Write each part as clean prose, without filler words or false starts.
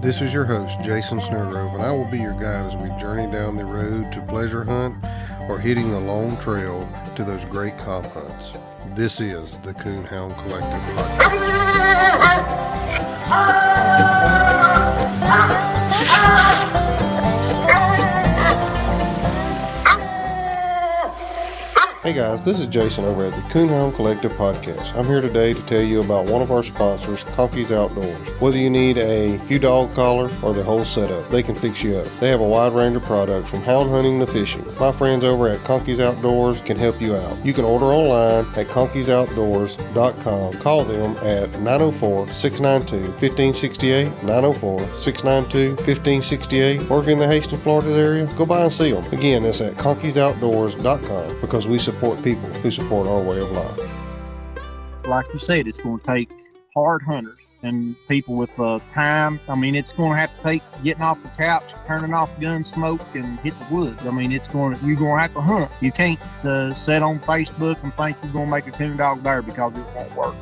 This is your host, Jason Snellgrove, and I will be your guide as we journey down the road to pleasure hunt or hitting the long trail to those great comp hunts. This is the Coonhound Collective podcast. Hey guys, this is Jason over at the Coonhound Collective podcast. I'm here today to tell you about one of our sponsors, Conky's Outdoors. Whether you need a few dog collars or the whole setup, they can fix you up. They have a wide range of products from hound hunting to fishing. My friends over at Conky's Outdoors can help you out. You can order online at conkysoutdoors.com. Call them at 904-692-1568, 904-692-1568, or if you're in the Hastings, Florida area, go by and see them. Again, that's at conkysoutdoors.com because we support people who support our way of life. Like you said, it's going to take hard hunters and people with time. I mean, it's going to have to take getting off the couch, turning off Gunsmoke, and hit the woods. I mean, you're going to have to hunt. You can't sit on Facebook and think you're going to make a coon dog there because it won't work.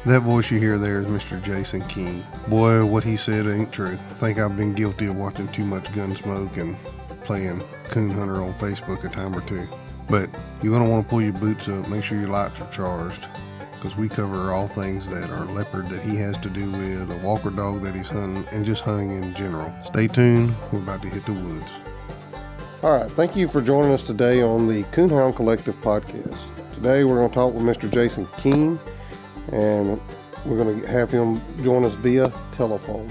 That voice you hear there is Mr. Jason King. Boy, what he said ain't true. I think I've been guilty of watching too much Gunsmoke and playing Coon Hunter on Facebook a time or two. But you're going to want to pull your boots up, make sure your lights are charged, because we cover all things that are leopard that he has to do with, a walker dog that he's hunting, and just hunting in general. Stay tuned. We're about to hit the woods. All right. Thank you for joining us today on the Coonhound Collective podcast. Today we're going to talk with Mr. Jason King, and we're going to have him join us via telephone.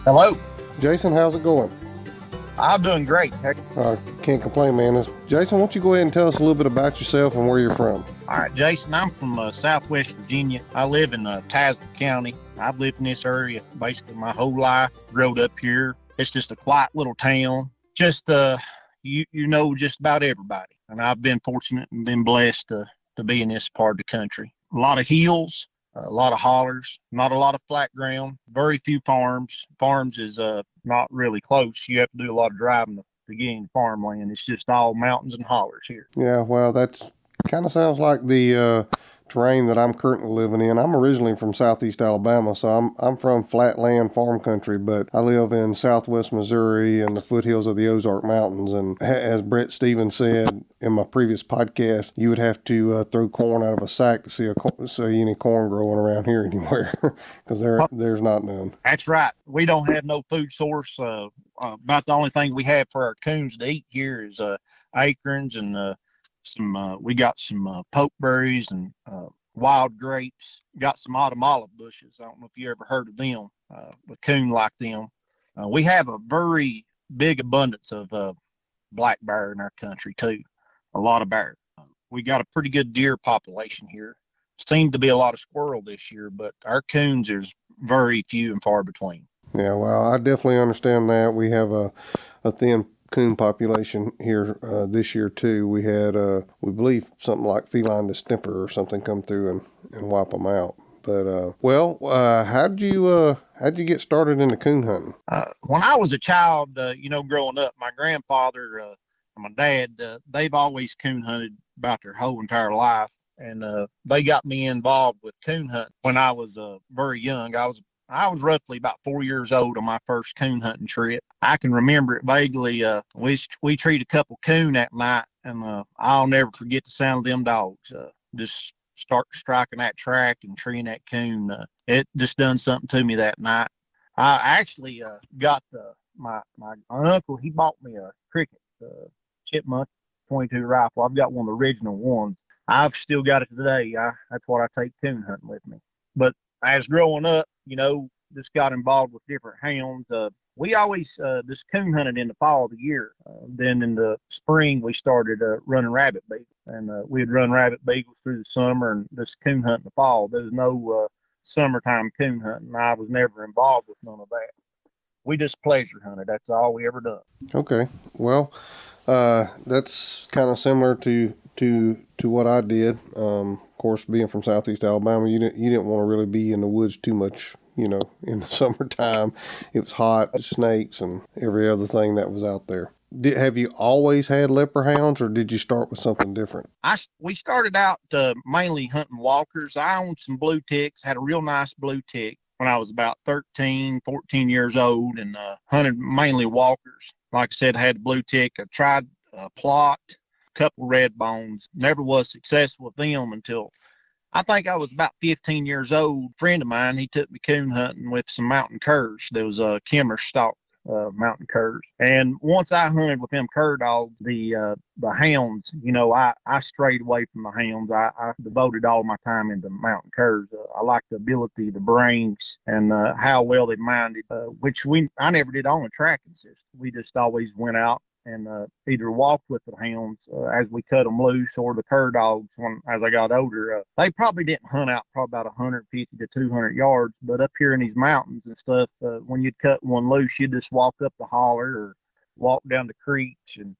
Hello. Jason, how's it going? I'm doing great. Can't complain, man. Jason, why don't you go ahead and tell us a little bit about yourself and where you're from? All right, Jason, I'm from Southwest Virginia. I live in Tazewell County. I've lived in this area basically my whole life. Growed up here. It's just a quiet little town. Just, you know just about everybody. And I've been fortunate and been blessed to be in this part of the country. A lot of hills. A lot of hollers, not a lot of flat ground, very few farms. Farms is not really close. You have to do a lot of driving to get into farmland. It's just all mountains and hollers here. Yeah, well, that's kind of sounds like the terrain that I'm currently living in. I'm originally from southeast Alabama, so I'm from flatland farm country, but I live in southwest Missouri and the foothills of the Ozark Mountains. And as Brett Stevens said in my previous podcast, you would have to throw corn out of a sack to see any corn growing around here anywhere, because there's not none. That's right. We don't have no food source. About the only thing we have for our coons to eat here is acorns and we got some pokeberries and wild grapes. Got some autumn olive bushes. I don't know if you ever heard of them. The coon like them. We have a very big abundance of black bear in our country too. A lot of bear. We got a pretty good deer population here. Seemed to be a lot of squirrel this year, but our coons is very few and far between. Yeah, well, I definitely understand that. We have a thin coon population here this year too. We had we believe something like feline distemper or something come through and wipe them out. But how'd you get started into coon hunting? When I was a child, growing up, my grandfather and my dad, they've always coon hunted about their whole entire life, and they got me involved with coon hunting when I was very young. I was roughly about 4 years old on my first coon hunting trip. I can remember it vaguely. We treated a couple coon that night, and I'll never forget the sound of them dogs. Just start striking that track and treeing that coon. It just done something to me that night. I actually got my uncle. He bought me a cricket chipmunk 22 rifle. I've got one of the original ones. I've still got it today. That's what I take coon hunting with me. But as growing up, just got involved with different hounds. We always just coon hunted in the fall of the year. Then in the spring, we started running rabbit beagles. And we'd run rabbit beagles through the summer and just coon hunt in the fall. There's no summertime coon hunting. I was never involved with none of that. We just pleasure hunted. That's all we ever done. Okay. Well, that's kind of similar to what I did. Of course, being from southeast Alabama, you didn't want to really be in the woods too much, in the summertime. It was hot, snakes, and every other thing that was out there. have you always had leopard hounds, or did you start with something different? We started out mainly hunting walkers. I owned some blue ticks, had a real nice blue tick when I was about 13, 14 years old, and hunted mainly walkers. Like I said, I had a blue tick. I tried plot, a couple red bones. Never was successful with them until I think I was about 15 years old. A friend of mine, he took me coon hunting with some mountain curs. There was a Kimmer stock mountain curs. And once I hunted with them cur dogs, the hounds, I strayed away from the hounds. I devoted all my time into mountain curs. I like the ability, the brains, and how well they minded, which I never did own a tracking system. We just always went out and either walked with the hounds as we cut them loose, or the cur dogs as I got older. They probably didn't hunt out probably about 150 to 200 yards, but up here in these mountains and stuff, when you'd cut one loose, you'd just walk up the holler or walk down the creeks, and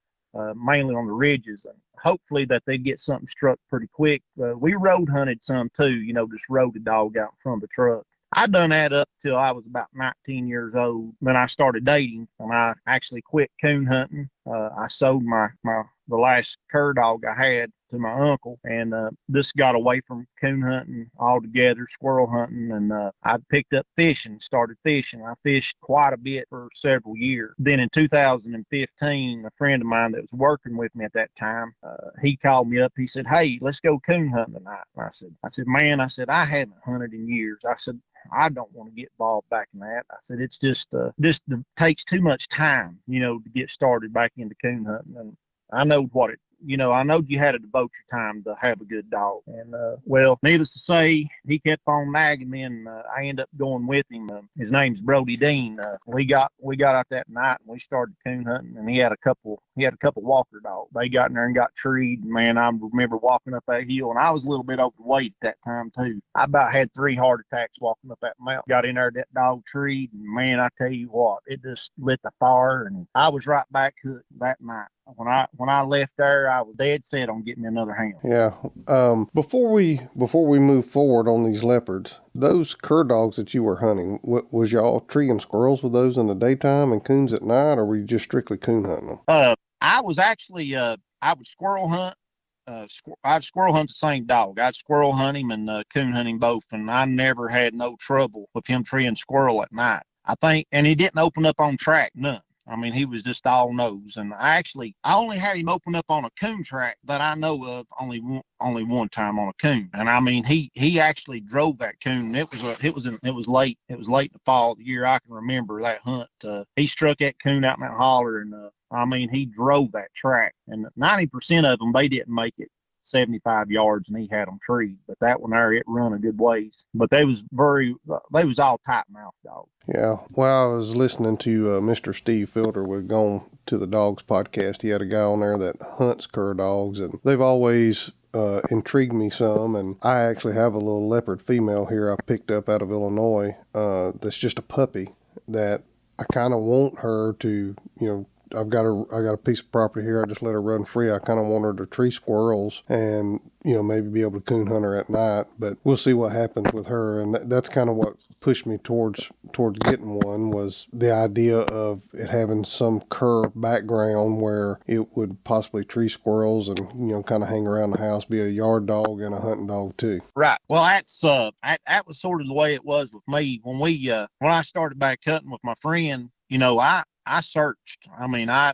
mainly on the ridges, and hopefully that they'd get something struck pretty quick. We road hunted some too, just rode the dog out in front of the truck. I done that up till I was about 19 years old. Then I started dating, and I actually quit coon hunting. I sold the last cur dog I had to my uncle, and just got away from coon hunting altogether, squirrel hunting, and I picked up fishing, started fishing. I fished quite a bit for several years. Then in 2015, a friend of mine that was working with me at that time, he called me up. He said, "Hey, let's go coon hunting tonight." And I said, "Man," I said, "I haven't hunted in years." I said, "I don't want to get involved back in that." I said, "It's just takes too much time, to get started back into coon hunting." And I know what I know you had to devote your time to have a good dog. And, well, needless to say, he kept on nagging me, and I ended up going with him. His name's Brody Dean. We got out that night, and we started coon hunting, and he had a couple walker dogs. They got in there and got treed. And, man, I remember walking up that hill, and I was a little bit overweight at that time, too. I about had 3 heart attacks walking up that mountain. Got in there, that dog treed, and, man, I tell you what, it just lit the fire, and I was right back hooked that night. When I left there, I was dead set on getting another hound. Yeah. Before we move forward on these leopards, those cur dogs that you were hunting, was y'all treeing squirrels with those in the daytime and coons at night, or were you just strictly coon hunting them? I was actually I would squirrel hunt. I'd squirrel hunt the same dog. I'd squirrel hunt him and coon hunt him both, and I never had no trouble with him treeing squirrel at night. I think, and he didn't open up on track none. I mean, he was just all nose, and I only had him open up on a coon track that I know of only one time on a coon. And I mean, he actually drove that coon. It was late in the fall, the year I can remember that hunt. He struck that coon out in that holler, and I mean, he drove that track. And 90% of them, they didn't make it 75 yards, and he had them treed. But that one there, it run a good ways. But they was all tight mouth dogs. Yeah. Well, I was listening to Mr. Steve Fielder with Gone to the Dogs podcast. He had a guy on there that hunts cur dogs, and they've always intrigued me some. And I actually have a little leopard female here I picked up out of Illinois that's just a puppy that I kind of want her to, I got a piece of property here. I just let her run free. I kind of want her to tree squirrels and, maybe be able to coon hunt her at night, but we'll see what happens with her. And that's kind of what pushed me towards getting one, was the idea of it having some cur background where it would possibly tree squirrels and, kind of hang around the house, be a yard dog and a hunting dog too. Right. Well, that was sort of the way it was with me when I started back hunting with my friend. I searched. I mean, I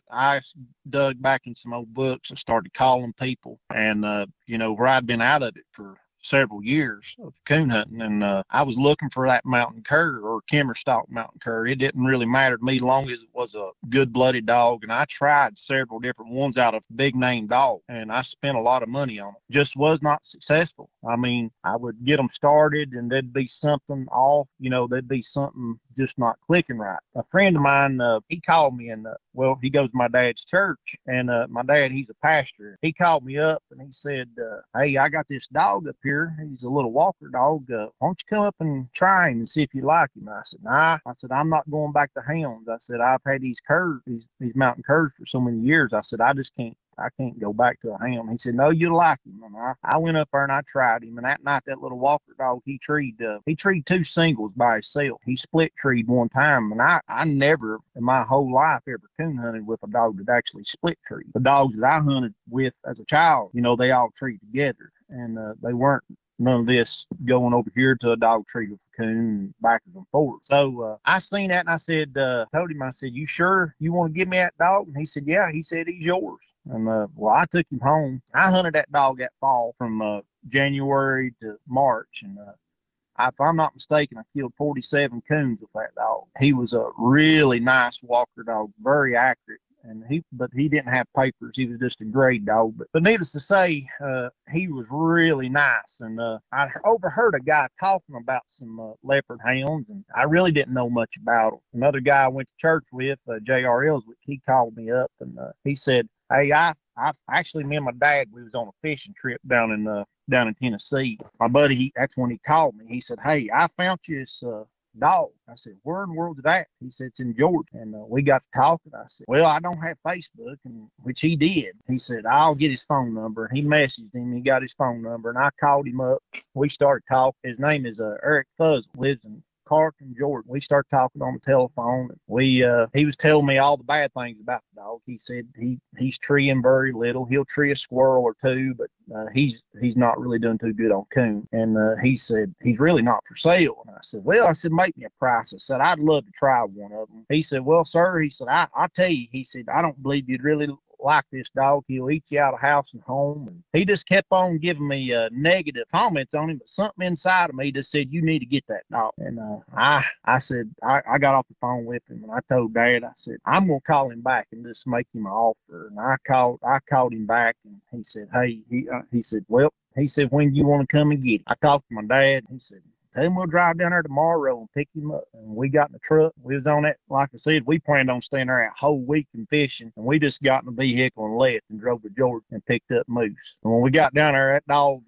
dug back in some old books and started calling people, and where I'd been out of it for several years of coon hunting, and I was looking for that mountain cur or Kimmer stock mountain cur. It didn't really matter to me as long as it was a good blooded dog, and I tried several different ones out of big name dog, and I spent a lot of money on them. Just was not successful. I mean, I would get them started and there'd be something off, there'd be something just not clicking right. A friend of mine, he called me, and he goes to my dad's church, and my dad, he's a pastor. He called me up and he said, "Hey, I got this dog up here. He's a little walker dog. Why don't you come up and try him and see if you like him?" I said, "Nah." I said, "I'm not going back to hounds." I said, "I've had these mountain curs for so many years." I said, "I just can't I can't go back to a hound. He said, no, you'll like him. And I went up there and I tried him. And that night, that little Walker dog, he treed 2 singles by himself. He split treed one time. And I never in my whole life ever coon hunted with a dog that actually split treed. The dogs that I hunted with as a child, they all treed together. And they weren't none of this going over here to a dog treat with a coon backwards and forwards. So I seen that and I said, told him, I said, you sure you want to give me that dog? And he said, yeah. He said, he's yours. And well, I took him home. I hunted that dog that fall from January to March. And if I'm not mistaken, I killed 47 coons with that dog. He was a really nice walker dog, very accurate. But he didn't have papers. He was just a grade dog. But needless to say, he was really nice. And I overheard a guy talking about some leopard hounds, and I really didn't know much about them. Another guy I went to church with, J.R. Ellswick, he called me up, and he said, hey, I actually, me and my dad, we was on a fishing trip down in Tennessee. My buddy, that's when he called me. He said, hey, I found you this dog. I said, where in the world is that? He said, it's in Georgia. And we got to talking. I said, well, I don't have Facebook, which he did. He said, I'll get his phone number. He messaged him. He got his phone number, and I called him up. We started talking. His name is Eric Fuzzle, lives in Carlton, Georgia. We started talking on the telephone. He was telling me all the bad things about the dog. He said he's treeing very little. He'll tree a squirrel or two, but he's not really doing too good on coon. And he said he's really not for sale. And I said, well, make me a price. I said, I'd love to try one of them. He said, well, sir, he said, I'll tell you. He said, I don't believe you'd really like this dog. He'll eat you out of house and home. And he just kept on giving me negative comments on him, but something inside of me just said, you need to get that dog. And I said, I got off the phone with him, and I told Dad, I said, I'm gonna call him back and just make him an offer. And I called him back, and he said, hey, he said, well, he said, when do you want to come and get him? I talked to my dad. He said, then we'll drive down there tomorrow and pick him up. And we got in the truck. We was on it. Like I said, we planned on staying there a whole week and fishing. And we just got in the vehicle and left and drove to Georgia and picked up Moose. And when we got down there, that dog,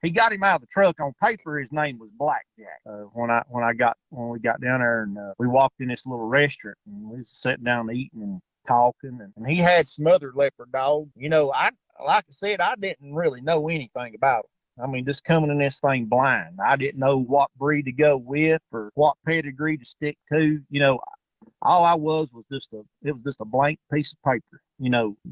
he got him out of the truck. On paper, his name was Blackjack. When we got down there, and we walked in this little restaurant, and we was sitting down eating and talking. And he had some other leopard dogs. Like I said, I didn't really know anything about them. I mean, just coming in this thing blind. I didn't know what breed to go with or what pedigree to stick to. All I was just a blank piece of paper.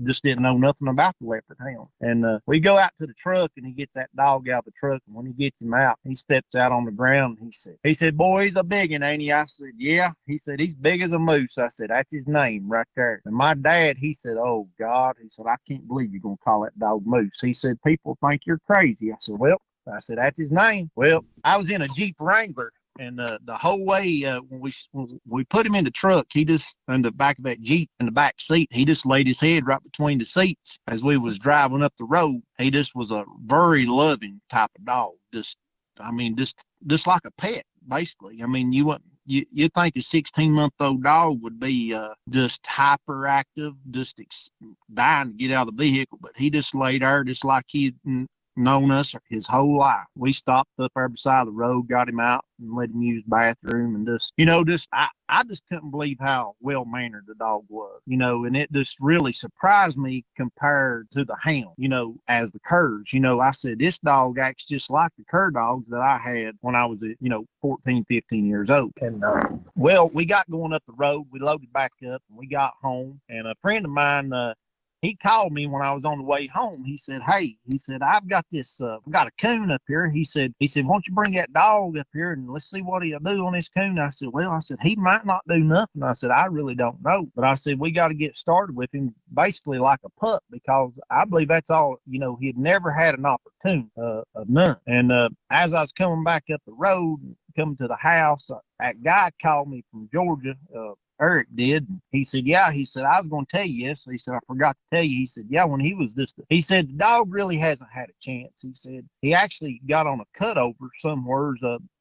Just didn't know nothing about the leopard hound. And we go out to the truck, and he gets that dog out of the truck. And when he gets him out, he steps out on the ground. And he said, boy, he's a big one, ain't he? I said, yeah. He said, he's big as a moose. I said, that's his name right there. And my dad, he said, oh God. He said, I can't believe you're going to call that dog Moose. He said, people think you're crazy. I said, well, that's his name. Well, I was in a Jeep Wrangler. And the whole way when we put him in the truck, he just in the back of that Jeep in the back seat, he just laid his head right between the seats as we was driving up the road. He just was a very loving type of dog. Just like a pet, basically. I mean, you think a 16-month-old dog would be just hyperactive, just dying to get out of the vehicle, but he just laid there just like he'd known us his whole life. We stopped up there beside the road, got him out, and let him use the bathroom, and I just couldn't believe how well mannered the dog was, and it just really surprised me compared to the hound, as the curs. I said, this dog acts just like the cur dogs that I had when I was 14, 15 years old. And well, we got going up the road, we loaded back up, and we got home, and a friend of mine, he called me when I was on the way home. He said, hey, I've got got a coon up here. He said, why don't you bring that dog up here and let's see what he'll do on this coon? I said, well, he might not do nothing. I said, I really don't know. But I said, we got to get started with him basically like a pup, because I believe that's all, he had never had an opportunity of none. And as I was coming back up the road, coming to the house, that guy called me from Georgia, Eric did. He said, yeah. He said, I was going to tell you this. He said, I forgot to tell you. He said, yeah, when he was he said, the dog really hasn't had a chance. He said, he actually got on a cutover somewhere.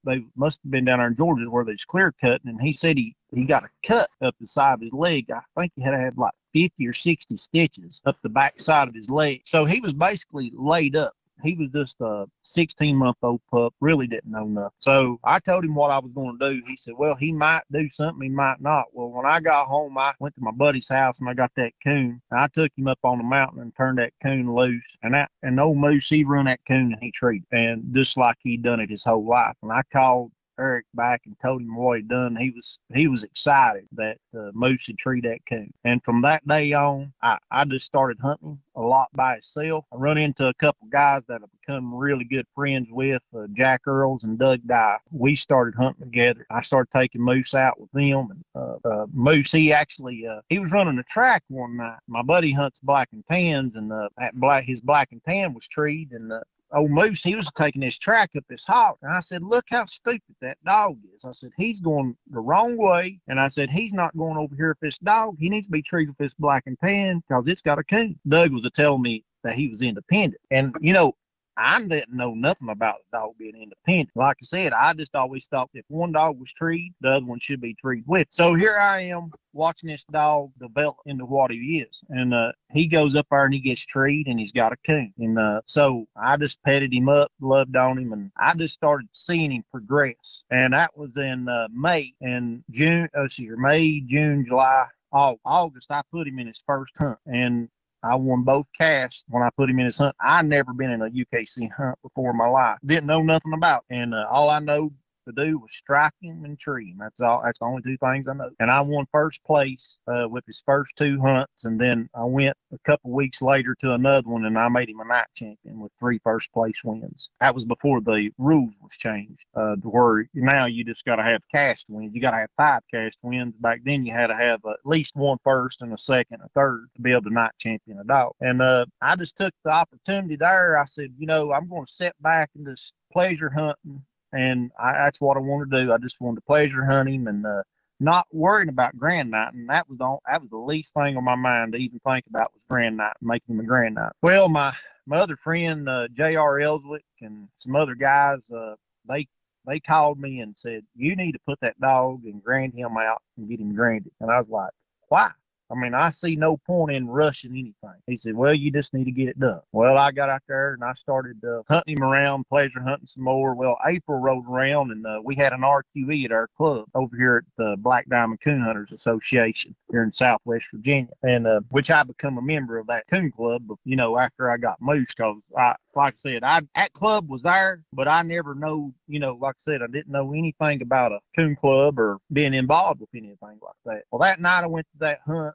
They must have been down there in Georgia where there's clear cutting. And he said he got a cut up the side of his leg. I think he had like 50 or 60 stitches up the back side of his leg. So he was basically laid up. he was just a 16-month-old pup, really didn't know nothing. So I told him what I was going to do. He said, well, he might do something, he might not. Well, when I got home, I went to my buddy's house and I got that coon. And I took him up on the mountain and turned that coon loose. And old Moose, he run that coon and he treated, and just like he'd done it his whole life. And I called Eric back and told him what he'd done. He was excited that Moose had treated that coon. And from that day on, I just started hunting a lot by itself. I run into a couple guys that I've become really good friends with, Jack Earls and Doug Dye. We started hunting together. I started taking Moose out with them. And Moose, he actually he was running a track one night. My buddy hunts black and tans, and his black and tan was treed, and old Moose, he was taking his track up this hog. And I said, look how stupid that dog is. I said, he's going the wrong way. And I said, he's not going over here with this dog. He needs to be treated with this black and tan because it's got a coon. Doug was telling me that he was independent. And, I didn't know nothing about the dog being independent. Like I said, I just always thought if one dog was treed, the other one should be treed with. So here I am watching this dog develop into what he is. And he goes up there and he gets treed and he's got a coon. And so I just petted him up, loved on him, and I just started seeing him progress. And that was in May and June. May, June, July, August. I put him in his first hunt. And I won both casts when I put him in his hunt. I'd never been in a UKC hunt before in my life. Didn't know nothing about it. And all I know to do was strike him and tree him. That's all. That's the only two things I know. And I won first place with his first two hunts. And then I went a couple weeks later to another one, and I made him a night champion with 3 first place wins. That was before the rules was changed, to where now you just got to have cast wins. You got to have 5 cast wins. Back then you had to have at least 1 first and a second, a third to be able to night champion a dog. And I just took the opportunity there. I said, I'm going to sit back and just pleasure hunting. And that's what I wanted to do. I just wanted to pleasure hunt him and not worrying about grand night. And that was the least thing on my mind to even think about was grand night, making him a grand night. Well, my other friend, J.R. Ellswick, and some other guys, they called me and said, you need to put that dog and grand him out and get him granded. And I was like, why? I mean, I see no point in rushing anything. He said, well, you just need to get it done. Well, I got out there and I started hunting him around, pleasure hunting some more. Well, April rolled around and we had an RQE at our club over here at the Black Diamond Coon Hunters Association here in Southwest Virginia, and which I become a member of that coon club, after I got Moose, because like I said, that club was there, but I never know, like I said, I didn't know anything about a coon club or being involved with anything like that. Well, that night I went to that hunt.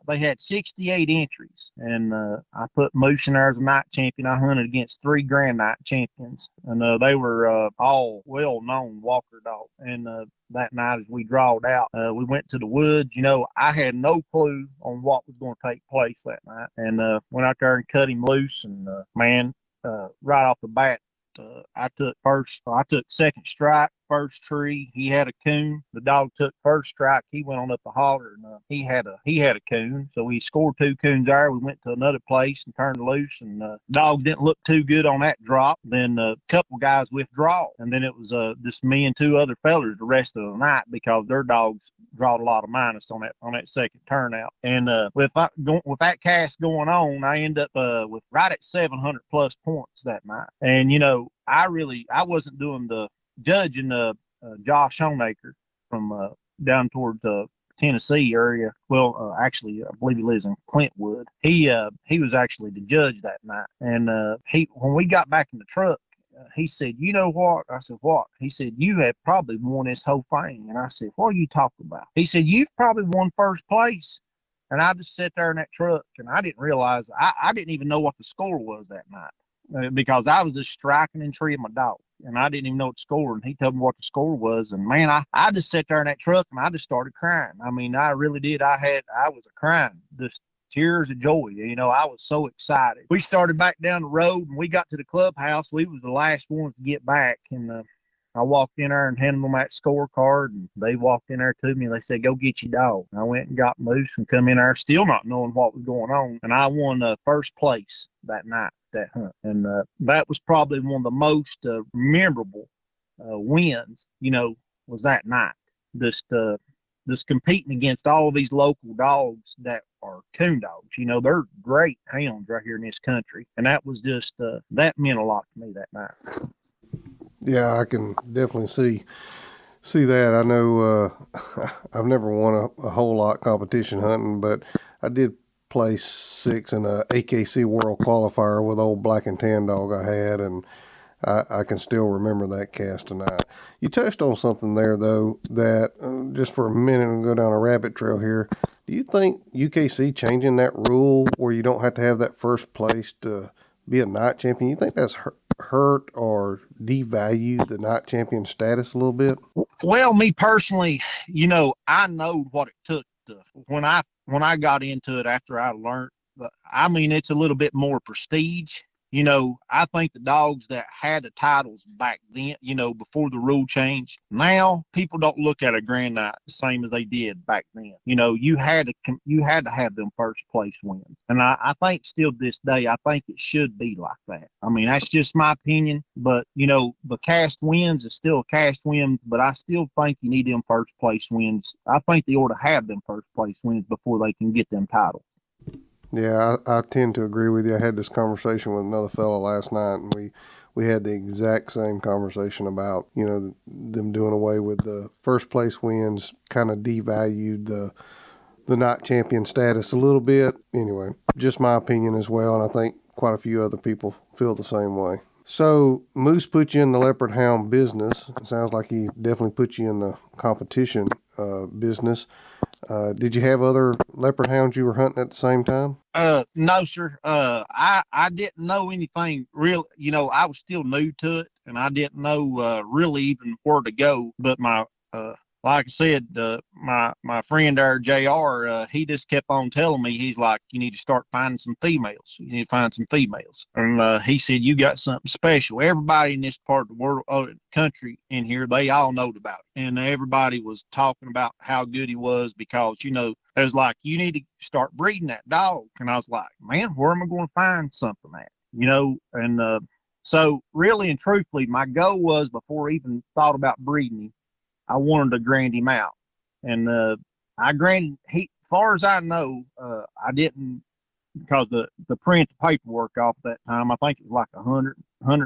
They had 68 entries, and I put Moose in there as a night champion. I hunted against 3 grand night champions, and they were all well-known walker dogs. And that night as we drawed out, we went to the woods. I had no clue on what was going to take place that night, and went out there and cut him loose, and right off the bat, I took second strike, first tree. He had a coon. The dog took first strike. He went on up the holler, and he had a coon. So we scored 2 coons there. We went to another place and turned loose, and dogs didn't look too good on that drop. Then a couple guys withdraw, and then it was just me and 2 other fellers the rest of the night because their dogs drawed a lot of minus on that second turnout. And with that cast going on, I end up with right at 700 plus points that night. And I wasn't doing the judging. Josh Honaker from down towards Tennessee area. Well, actually, I believe he lives in Clintwood. He was actually the judge that night. And when we got back in the truck, he said, you know what? I said, what? He said, you have probably won this whole thing. And I said, what are you talking about? He said, you've probably won first place. And I just sat there in that truck, and I didn't realize, I didn't even know what the score was that night because I was just striking and treating my dog. And I didn't even know what the score, and he told me what the score was. And man, I just sat there in that truck and I just started crying. I mean, I really did. I was crying, just tears of joy. I was so excited. We started back down the road and we got to the clubhouse. We was the last ones to get back, and I walked in there and handed them that scorecard, and they walked in there to me and they said, go get your dog. And I went and got Moose and come in there still not knowing what was going on. And I won first place that night, that hunt. And that was probably one of the most memorable wins, was that night. Just that's competing against all of these local dogs that are coon dogs. You know, they're great hounds right here in this country, and that was just that meant a lot to me that night. Yeah, I can definitely see that. I know I've never won a whole lot competition hunting, but I did place 6 in a AKC World Qualifier with old black and tan dog I had, and I can still remember that cast tonight. You touched on something there, though, that just for a minute and go down a rabbit trail here. Do you think UKC changing that rule where you don't have to have that first place to be a night champion, you think that's hurt or devalued the night champion status a little bit? Well, me personally, you know, I know what it took when I got into it after I learned. I mean, it's a little bit more prestige. You know, I think the dogs that had the titles back then, you know, before the rule change, now people don't look at a grand night the same as they did back then. You know, you had to have them first place wins, and I think still this day, I think it should be like that. I mean, that's just my opinion, but you know, the cast wins is still cast wins, but I still think you need them first place wins. I think they ought to have them first place wins before they can get them titles. Yeah, I tend to agree with you. I had this conversation with another fellow last night, and we had the exact same conversation about, you know, them doing away with the first place wins, kind of devalued the night champion status a little bit. Anyway, just my opinion as well, and I think quite a few other people feel the same way. So Moose put you in the leopard hound business. It sounds like he definitely put you in the competition business. Did you have other leopard hounds you were hunting at the same time? No, sir. I didn't know anything real. You know, I was still new to it, and I didn't know really even where to go. But like I said, my friend there, Jr. He just kept on telling me, he's like, you need to start finding some females. You need to find some females, and he said you got something special. Everybody in this part of the world, country in here, they all knowed about it, and everybody was talking about how good he was because you know. It was like, you need to start breeding that dog. And I was like, man, where am I going to find something at? You know, and so really and truthfully, my goal was before I even thought about breeding him, I wanted to grand him out. And I granted, far as I know, I didn't, because the print the paperwork off that time, I think it was like $100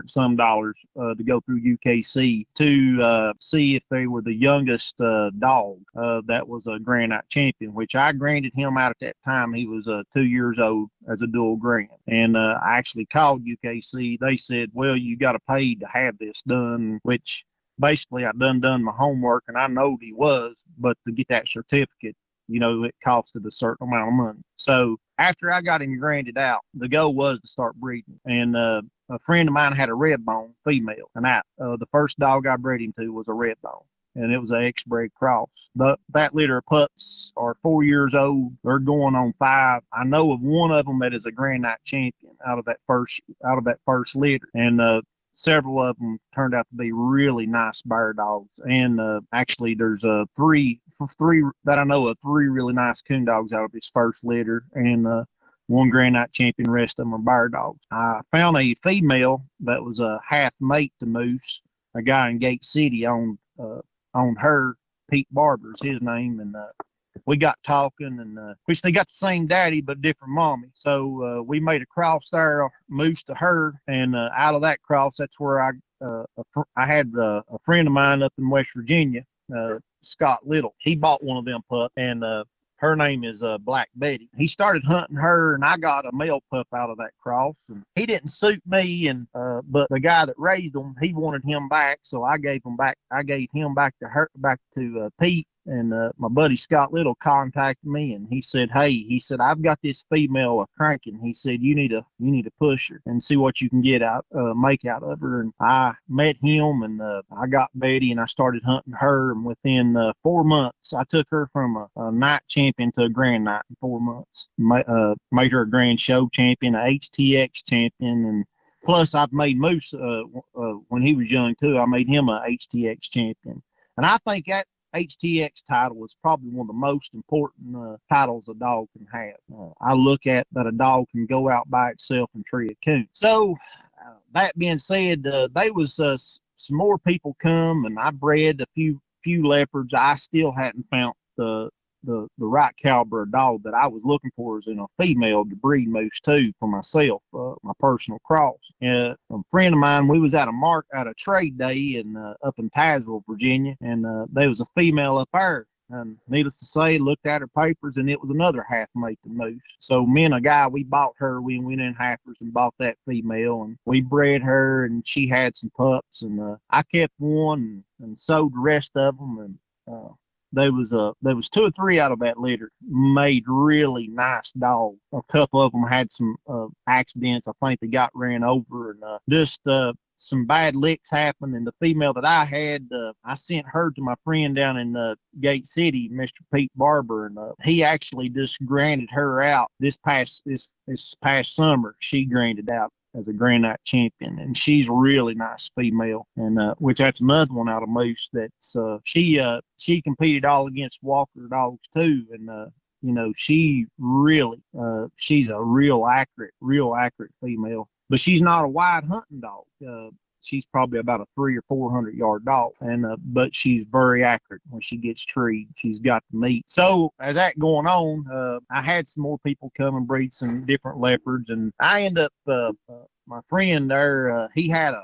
some dollars to go through UKC to see if they were the youngest dog that was a grand night champion, which I granted him out at that time. He was 2 years old as a dual grand, and I actually called UKC. They said, well, you got to pay to have this done, which basically I done my homework, and I knowed he was, but to get that certificate, you know, it costed a certain amount of money. So after I got him granted out, the goal was to start breeding. And a friend of mine had a red bone female, and the first dog I bred him to was a red bone, and it was an X-bred cross. But that litter of pups are 4 years old. They're going on 5. I know of one of them that is a grand night champion out of that first litter, and several of them turned out to be really nice bear dogs. And actually, there's three that I know of, 3 really nice coon dogs out of his first litter, and one grand night champion. Rest of them are bear dogs. I found a female that was a half mate to Moose. A guy in Gate City on her. Pete Barber's his name, and we got talking, and which they got the same daddy but different mommy. So we made a cross there, Moose to her, and out of that cross, that's where I had a friend of mine up in West Virginia, Scott Little. He bought one of them pups, and her name is Black Betty. He started hunting her, and I got a male pup out of that cross. And he didn't suit me, and but the guy that raised him, he wanted him back, so I gave him back. I gave him back to Pete. And my buddy Scott Little contacted me, and he said, I've got this female cranking. He said, you need to push her and see what you can make out of her. And I met him, and I got Betty, and I started hunting her. And within 4 months, I took her from a night champion to a grand night in 4 months. Made her a grand show champion, a HTX champion, and plus I've made Moose when he was young too. I made him a HTX champion, and I think that HTX title is probably one of the most important titles a dog can have. I look at that a dog can go out by itself and tree a coon. So that being said, they was some more people come, and I bred a few leopards. I still hadn't found the right caliber of dog that I was looking for is in a female to breed moose too for myself, my personal cross. A friend of mine, we was at a trade day up in Tazewell, Virginia, and there was a female up there. And needless to say, looked at her papers, and it was another half-mate to moose. So me and a guy, we bought her. We went in halfers and bought that female, and we bred her, and she had some pups. And I kept one and sold the rest of them. And there was 2 or 3 out of that litter made really nice dogs. A couple of them had some accidents. I think they got ran over, and just some bad licks happened. And the female that I had, I sent her to my friend down in Gate City, Mr. Pete Barber, and he actually just granted her out this past summer. She granted out as a Grand Night champion, and she's a really nice female, and which that's another one out of moose that's she competed all against Walker dogs too, and she really she's a real accurate female, but she's not a wide hunting dog. She's probably about a 300 or 400 yard dog, and but she's very accurate when she gets treed. She's got the meat. So as that going on, I had some more people come and breed some different leopards, and I end up my friend there. He had a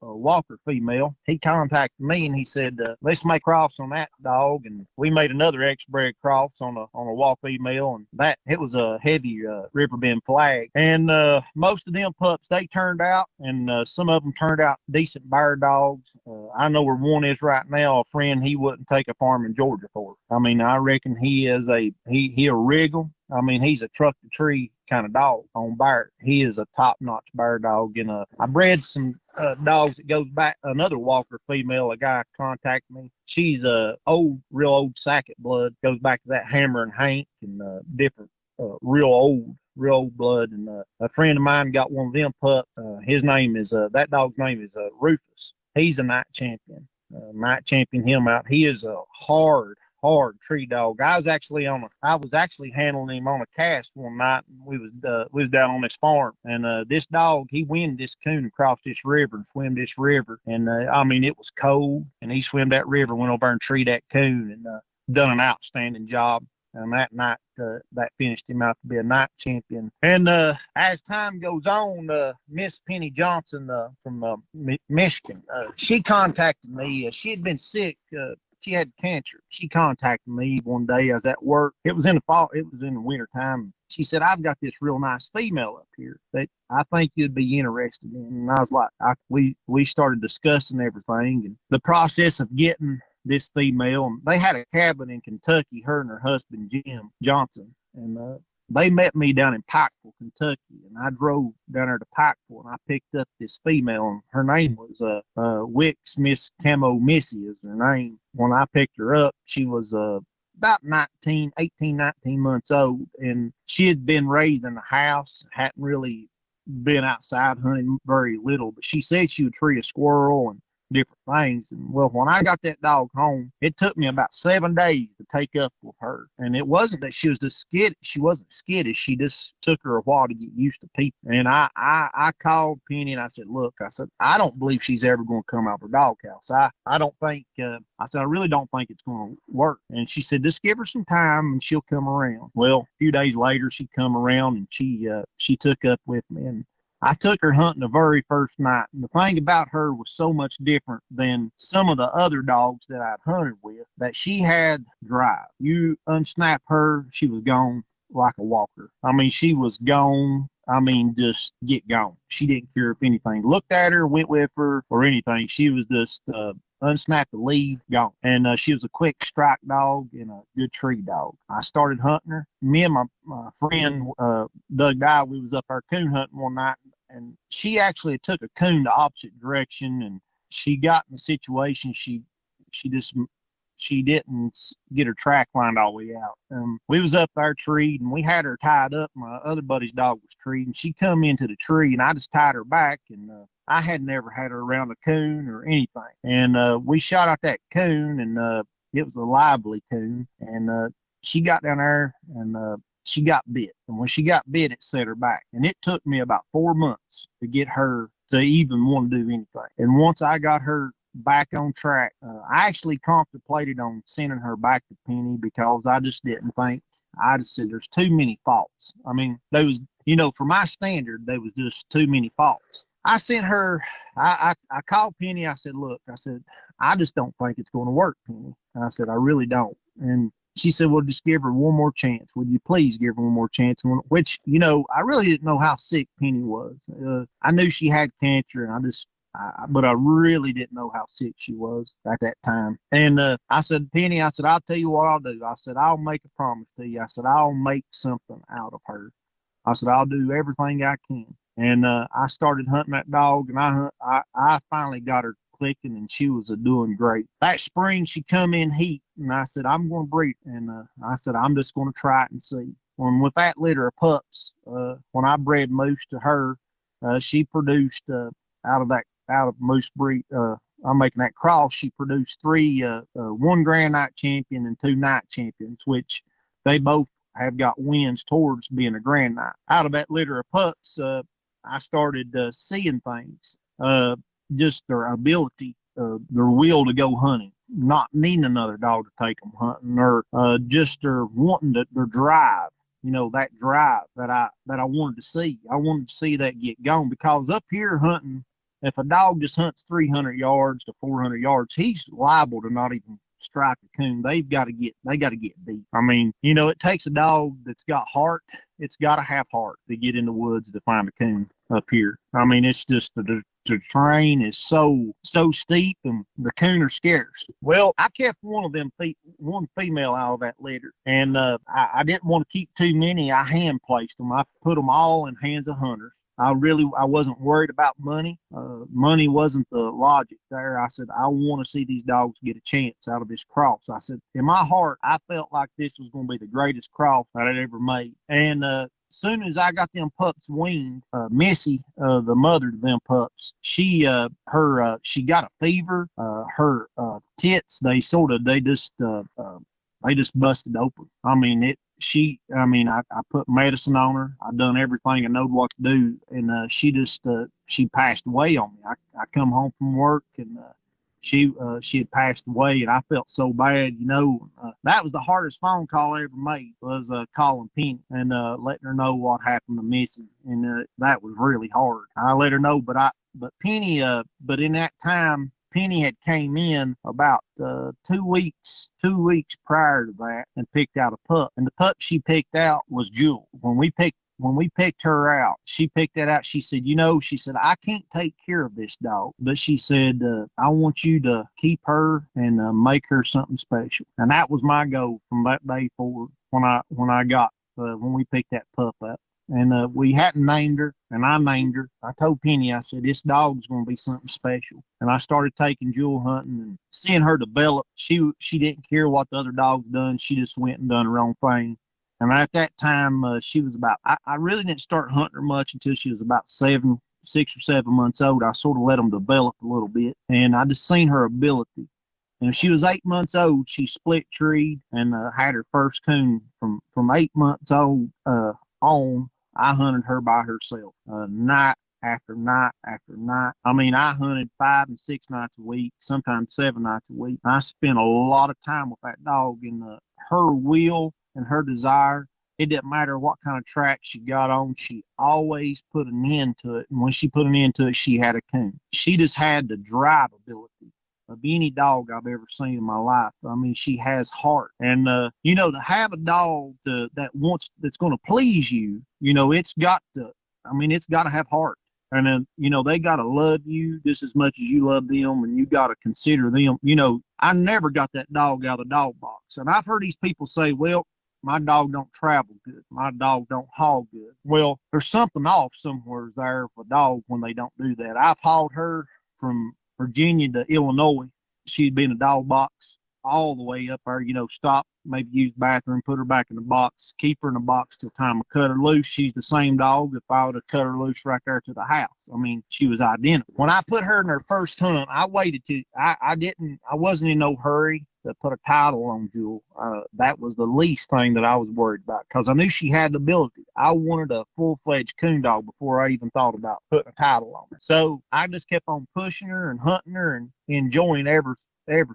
Walker female. He contacted me and he said, let's make cross on that dog. And we made another X-bred cross on a Walker female, and that it was a heavy Riverbend flag. And most of them pups, they turned out, and some of them turned out decent bear dogs. I know where one is right now, a friend he wouldn't take a farm in Georgia for. I mean, I reckon he'll wriggle. I mean, he's a truck to tree kind of dog on bear. He is a top-notch bear dog. And I bred some dogs that goes back, another Walker female, a guy contacted me. She's real old Sackett blood, goes back to that Hammer and Hank and different real old blood. And a friend of mine got one of them pups. His name is, that dog's name is Rufus. He's a night champion. Night champion him out. He is a hard tree dog. I was actually handling him on a cast one night, and we was down on this farm, and this dog, he winded this coon across this river and swam this river, and I mean, it was cold, and he swam that river, went over and treed that coon, and done an outstanding job. And that night, that finished him out to be a night champion. And as time goes on, Miss Penny Johnson from Michigan, she contacted me. She had been sick. She had cancer. She contacted me one day. I was at work. It was in the fall. It was in the winter time. She said, I've got this real nice female up here that I think you'd be interested in. And I was like, we started discussing everything and the process of getting this female. And they had a cabin in Kentucky, her and her husband, Jim Johnson. And they met me down in Pikeville, Kentucky, and I drove down there to Pikeville, and I picked up this female, and her name was Wicks Miss Camo Missy is her name. When I picked her up, she was about 19 months old, and she had been raised in the house, hadn't really been outside hunting very little, but she said she would tree a squirrel and different things. And well, when I got that dog home, it took me about 7 days to take up with her. And it wasn't that she was just skittish. She wasn't skittish. She just took her a while to get used to people. And I called Penny and I said, look, I said, I don't believe she's ever going to come out of her doghouse. I don't think, I said, I really don't think it's going to work. And she said, just give her some time and she'll come around. Well, a few days later, she come around and she took up with me. And I took her hunting the very first night, and the thing about her was so much different than some of the other dogs that I'd hunted with, that she had drive. You unsnap her, she was gone like a walker. I mean, she was gone. I mean, just get gone. She didn't care if anything looked at her, went with her, or anything. She was just unsnap the lead, gone. And she was a quick strike dog and a good tree dog. I started hunting her. Me and my friend Doug Dye, we was up our coon hunting one night, and she actually took a coon the opposite direction, and she got in a situation she didn't get her track lined all the way out. We was up there treed, and we had her tied up. My other buddy's dog was treed, and she come into the tree, and I just tied her back, and I had never had her around a coon or anything. And we shot out that coon, and it was a lively coon, and she got down there, and she got bit. And when she got bit, it set her back. And it took me about 4 months to get her to even want to do anything. And once I got her back on track. I actually contemplated on sending her back to Penny because I just didn't think. I just said there's too many faults. I mean, there was, for my standard, there was just too many faults. I sent her. I called Penny. I said, look, I said, I just don't think it's going to work, Penny. And I said, I really don't. And she said, well, just give her one more chance. Would you please give her one more chance? Which, I really didn't know how sick Penny was. I knew she had cancer, and but I really didn't know how sick she was at that time. And I said, Penny, I said, I'll tell you what I'll do. I said, I'll make a promise to you. I said, I'll make something out of her. I said, I'll do everything I can. And I started hunting that dog, and I finally got her clicking, and she was doing great. That spring, she come in heat, and I said, I'm going to breed. And I said, I'm just going to try it and see. And with that litter of pups, when I bred Moose to her, she produced out of Moose breed. I'm making that cross. She produced three, one Grand Night champion and two night champions, which they both have got wins towards being a Grand Night. Out of that litter of pups, I started seeing things, just their ability, their will to go hunting, not needing another dog to take them hunting, or just their wanting their drive. That drive that I wanted to see. I wanted to see that get going, because up here hunting, if a dog just hunts 300 yards to 400 yards, he's liable to not even strike a coon. They got to get beat. I mean, it takes a dog that's got heart. It's got to have heart to get in the woods to find a coon up here. I mean, it's just the terrain is so steep, and the coon are scarce. Well, I kept one female out of that litter, and I didn't want to keep too many. I hand placed them. I put them all in hands of hunters. I wasn't worried about money. Money wasn't the logic there. I said, I want to see these dogs get a chance out of this cross. I said, in my heart, I felt like this was going to be the greatest cross I'd ever made. And soon as I got them pups weaned, Missy, the mother to them pups, she got a fever. Her tits, they just busted open. I mean, I put medicine on her. I done everything I knowed what to do, and she passed away on me. I come home from work, and she had passed away, and I felt so bad. That was the hardest phone call I ever made, was calling Penny and letting her know what happened to Missy, and that was really hard. I let her know, but Penny, but in that time, Penny had came in about 2 weeks prior to that and picked out a pup. And the pup she picked out was Jewel. When we picked her out, she picked that out. She said, I can't take care of this dog, but she said, I want you to keep her and make her something special. And that was my goal from that day forward when we picked that pup up. And we hadn't named her, and I named her. I told Penny, I said, this dog's going to be something special. And I started taking Jewel hunting and seeing her develop. She didn't care what the other dogs done. She just went and done her own thing. And at that time, she was about, I really didn't start hunting her much until she was about 6 or 7 months old. I sort of let them develop a little bit, and I just seen her ability. And she was 8 months old. She split treed and had her first coon from 8 months old on. I hunted her by herself, night after night after night. I mean, I hunted 5 and 6 nights a week, sometimes 7 nights a week. I spent a lot of time with that dog, and her will and her desire. It didn't matter what kind of track she got on. She always put an end to it. And when she put an end to it, she had a coon. She just had the drive ability of any dog I've ever seen in my life. I mean, she has heart. And, to have a dog that's going to please you, it's got to have heart. And then, they got to love you just as much as you love them, and you got to consider them. I never got that dog out of the dog box. And I've heard these people say, well, my dog don't travel good. My dog don't haul good. Well, there's something off somewhere there for a dog when they don't do that. I've hauled her from Virginia to Illinois. She'd be in a dog box all the way up there, stop, maybe use the bathroom, put her back in the box, keep her in the box till time to cut her loose. She's the same dog if I would have cut her loose right there to the house. I mean, she was identical. When I put her in her first hunt, I waited I wasn't in no hurry. to put a title on Jewel. That was the least thing that I was worried about because I knew she had the ability. I wanted a full-fledged coon dog before I even thought about putting a title on her. So I just kept on pushing her and hunting her and enjoying every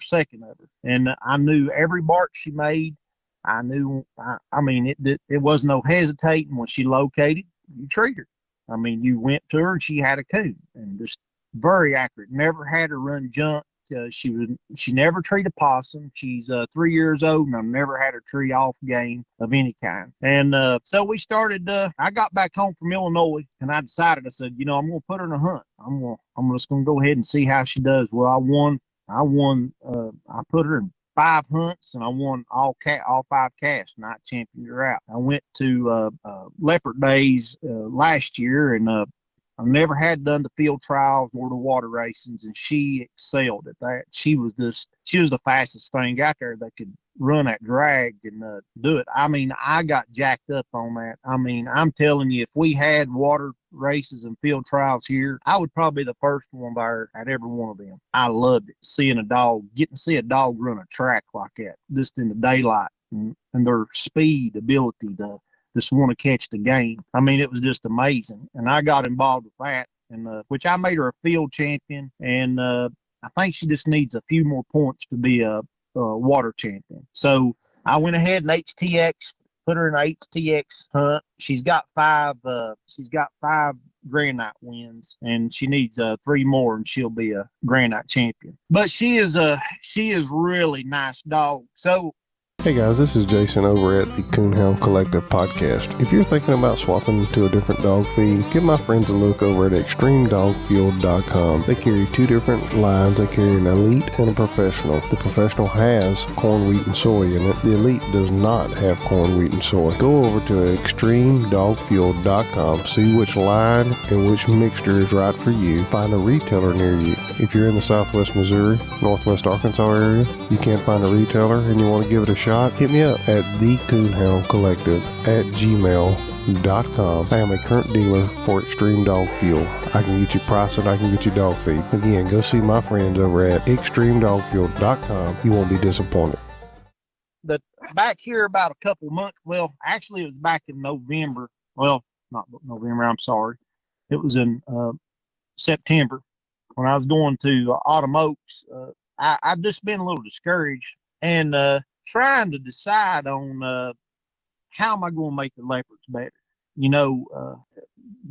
second of her. And I knew every bark she made. I knew, it was no hesitating when she located. You treat her. I mean, you went to her and she had a coon, and just very accurate. Never had her run junk. She never treed a possum. She's 3 years old, and I've never had her tree off game of any kind. And so we started. I got back home from Illinois, and I decided. I said, I'm going to put her in a hunt. I'm just going to go ahead and see how she does. Well, I won. I put her in 5 hunts, and I won all 5 casts, and I championed her out. I went to Leopard Days last year, and I never had done the field trials or the water racings, and she excelled at that. She was the fastest thing out there that could run that drag and do it. I mean, I got jacked up on that. I mean, I'm telling you, if we had water races and field trials here, I would probably be the first one there at every one of them. I loved it, getting to see a dog run a track like that, just in the daylight, and their speed, ability to just want to catch the game. I mean, it was just amazing. And I got involved with that, and which I made her a field champion. And I think she just needs a few more points to be a water champion. So I went ahead and put her in an HTX hunt. She's got 5 Grand Night wins, and she needs 3 more, and she'll be a Grand Night champion. But she is really nice dog. So. Hey guys, this is Jason over at the Coonhound Collective podcast. If you're thinking about swapping to a different dog feed, give my friends a look over at extremedogfield.com. They carry 2 different lines. They carry an elite and a professional. The professional has corn, wheat, and soy in it. The elite does not have corn, wheat, and soy. Go over to extremedogfield.com, see which line and which mixture is right for you. Find a retailer near you. If you're in the southwest Missouri, northwest Arkansas area, you can't find a retailer and you want to give it a shot, hit me up at the Coonhound Collective at gmail.com. I am a current dealer for Extreme Dog Fuel. I can get you pricing, I can get you dog feed. Again, go see my friends over at extremedogfuel.com. You won't be disappointed. Back here about a couple months, well, actually it was back in November. Well, not November, I'm sorry. It was in September when I was going to Autumn Oaks. I've just been a little discouraged and trying to decide on how am I going to make the leopards better.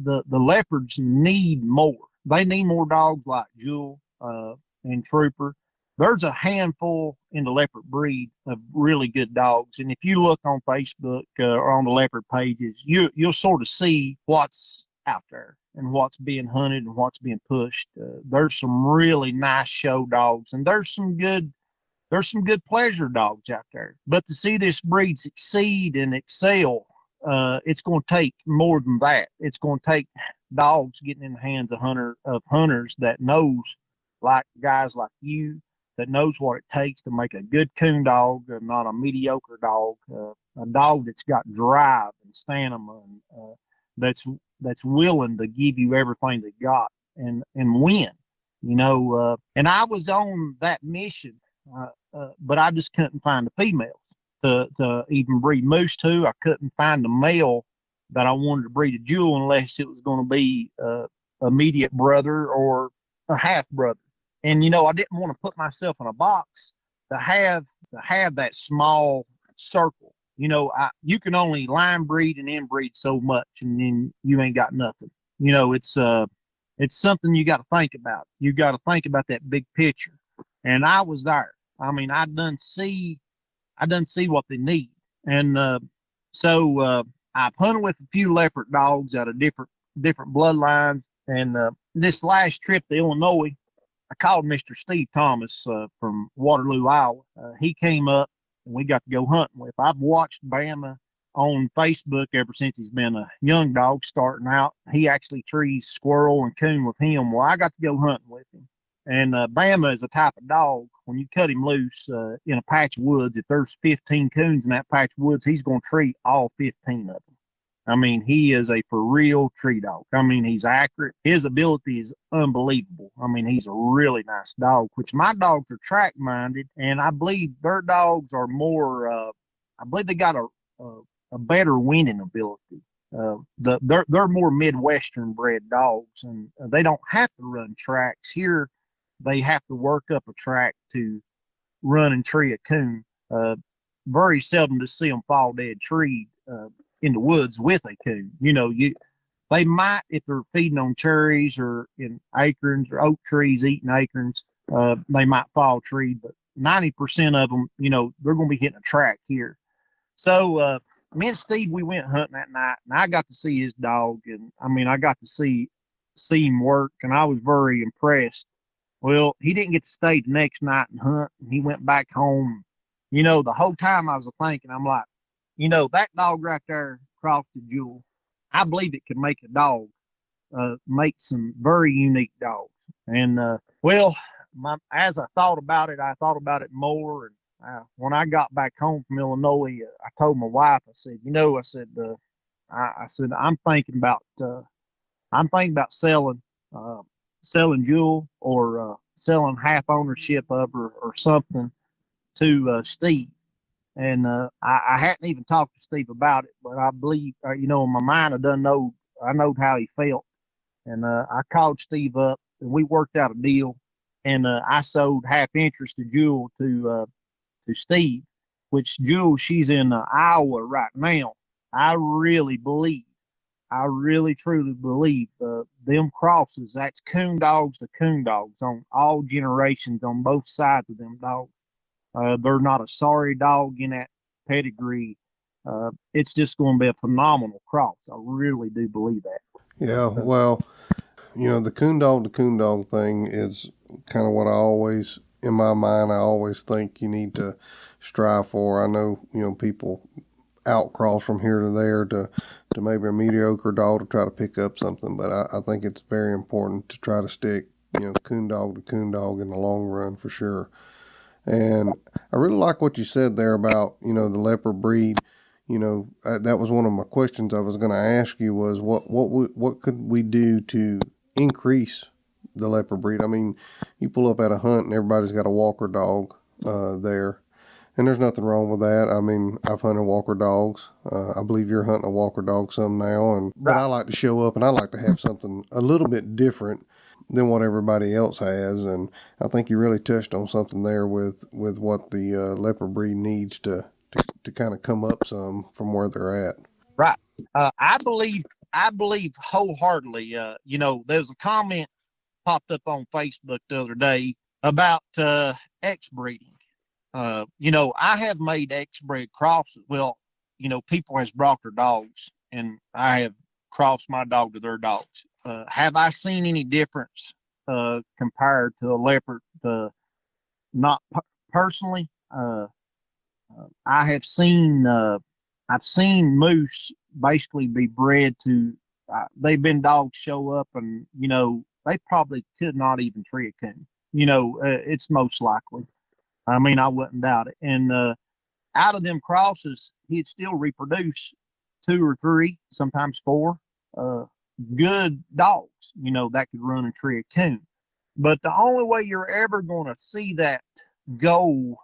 The leopards need more. They need more dogs like Jewel and Trooper. There's a handful in the leopard breed of really good dogs, and if you look on Facebook or on the leopard pages, you'll sort of see what's out there and what's being hunted and what's being pushed. There's some really nice show dogs, and there's some good pleasure dogs out there. But to see this breed succeed and excel, it's going to take more than that. It's going to take dogs getting in the hands of hunters that knows, like guys like you, that knows what it takes to make a good coon dog, not a mediocre dog, a dog that's got drive and stamina, and that's willing to give you everything they got and win. And I was on that mission. But I just couldn't find the females to even breed moose to. I couldn't find the male that I wanted to breed a Jewel unless it was going to be immediate brother or a half brother. And I didn't want to put myself in a box to have that small circle. You can only line breed and inbreed so much, and then you ain't got nothing. It's something you got to think about. You got to think about that big picture. And I was there. I mean, I done see what they need. And so I've hunted with a few leopard dogs out of different bloodlines. And this last trip to Illinois, I called Mr. Steve Thomas from Waterloo, Iowa. He came up and we got to go hunting with. I've watched Bama on Facebook ever since he's been a young dog starting out. He actually trees squirrel and coon with him. Well, I got to go hunting with him. And Bama is a type of dog, when you cut him loose in a patch of woods, if there's 15 coons in that patch of woods, he's going to treat all 15 of them. I mean, he is a for real tree dog. I mean, he's accurate. His ability is unbelievable. I mean, he's a really nice dog, which my dogs are track minded, and I believe their dogs are more, I believe they got a better winning ability. They're more Midwestern bred dogs, and they don't have to run tracks. Here, they have to work up a track to run and tree a coon. Very seldom to see them fall dead treed in the woods with a coon. They might, if they're feeding on cherries or in acorns or oak trees eating acorns, they might fall treed. But 90% of them, they're going to be hitting a track here. So me and Steve, we went hunting that night, and I got to see his dog, and I mean, I got to see him work, and I was very impressed. Well, he didn't get to stay the next night and hunt, and he went back home. The whole time I was thinking, I'm like, that dog right there, Crofted Jewel, I believe it could make a dog, make some very unique dogs. And, as I thought about it more. And when I got back home from Illinois, I told my wife, I said, I said, I'm thinking about selling Jewel or selling half ownership of her or something to Steve. And I hadn't even talked to Steve about it, but I believe, in my mind, I knowed how he felt. And I called Steve up, and we worked out a deal. And I sold half interest to Jewel to Steve, which Jewel, she's in Iowa right now. I really truly believe them crosses, that's coon dogs to coon dogs on all generations on both sides of them dogs. They're not a sorry dog in that pedigree. It's just going to be a phenomenal cross. I really do believe that. Yeah, well, the coon dog to coon dog thing is kind of what in my mind, I always think you need to strive for. I know, people outcross from here to there to maybe a mediocre dog to try to pick up something, but I think it's very important to try to stick, coon dog to coon dog in the long run for sure. And I really like what you said there about, the leopard breed. That was one of my questions I was going to ask you was what could we do to increase the leopard breed? I mean, you pull up at a hunt and everybody's got a walker dog there, and there's nothing wrong with that. I mean, I've hunted walker dogs. I believe you're hunting a walker dog some now, but I like to show up and I like to have something a little bit different than what everybody else has. And I think you really touched on something there with what the leopard breed needs to kind of come up some from where they're at. Right. I believe wholeheartedly, there was a comment popped up on Facebook the other day about X-breeding. I have made X-bred crosses. Well, people has brought their dogs, and I have crossed my dog to their dogs. Have I seen any difference compared to a leopard? Not personally. I have seen. I've seen moose basically be bred to. They've been dogs show up, and they probably could not even tree a coon. It's most likely. I mean, I wouldn't doubt it. And out of them crosses, he'd still reproduce 2 or 3, sometimes 4 good dogs, that could run and tree a coon. But the only way you're ever going to see that goal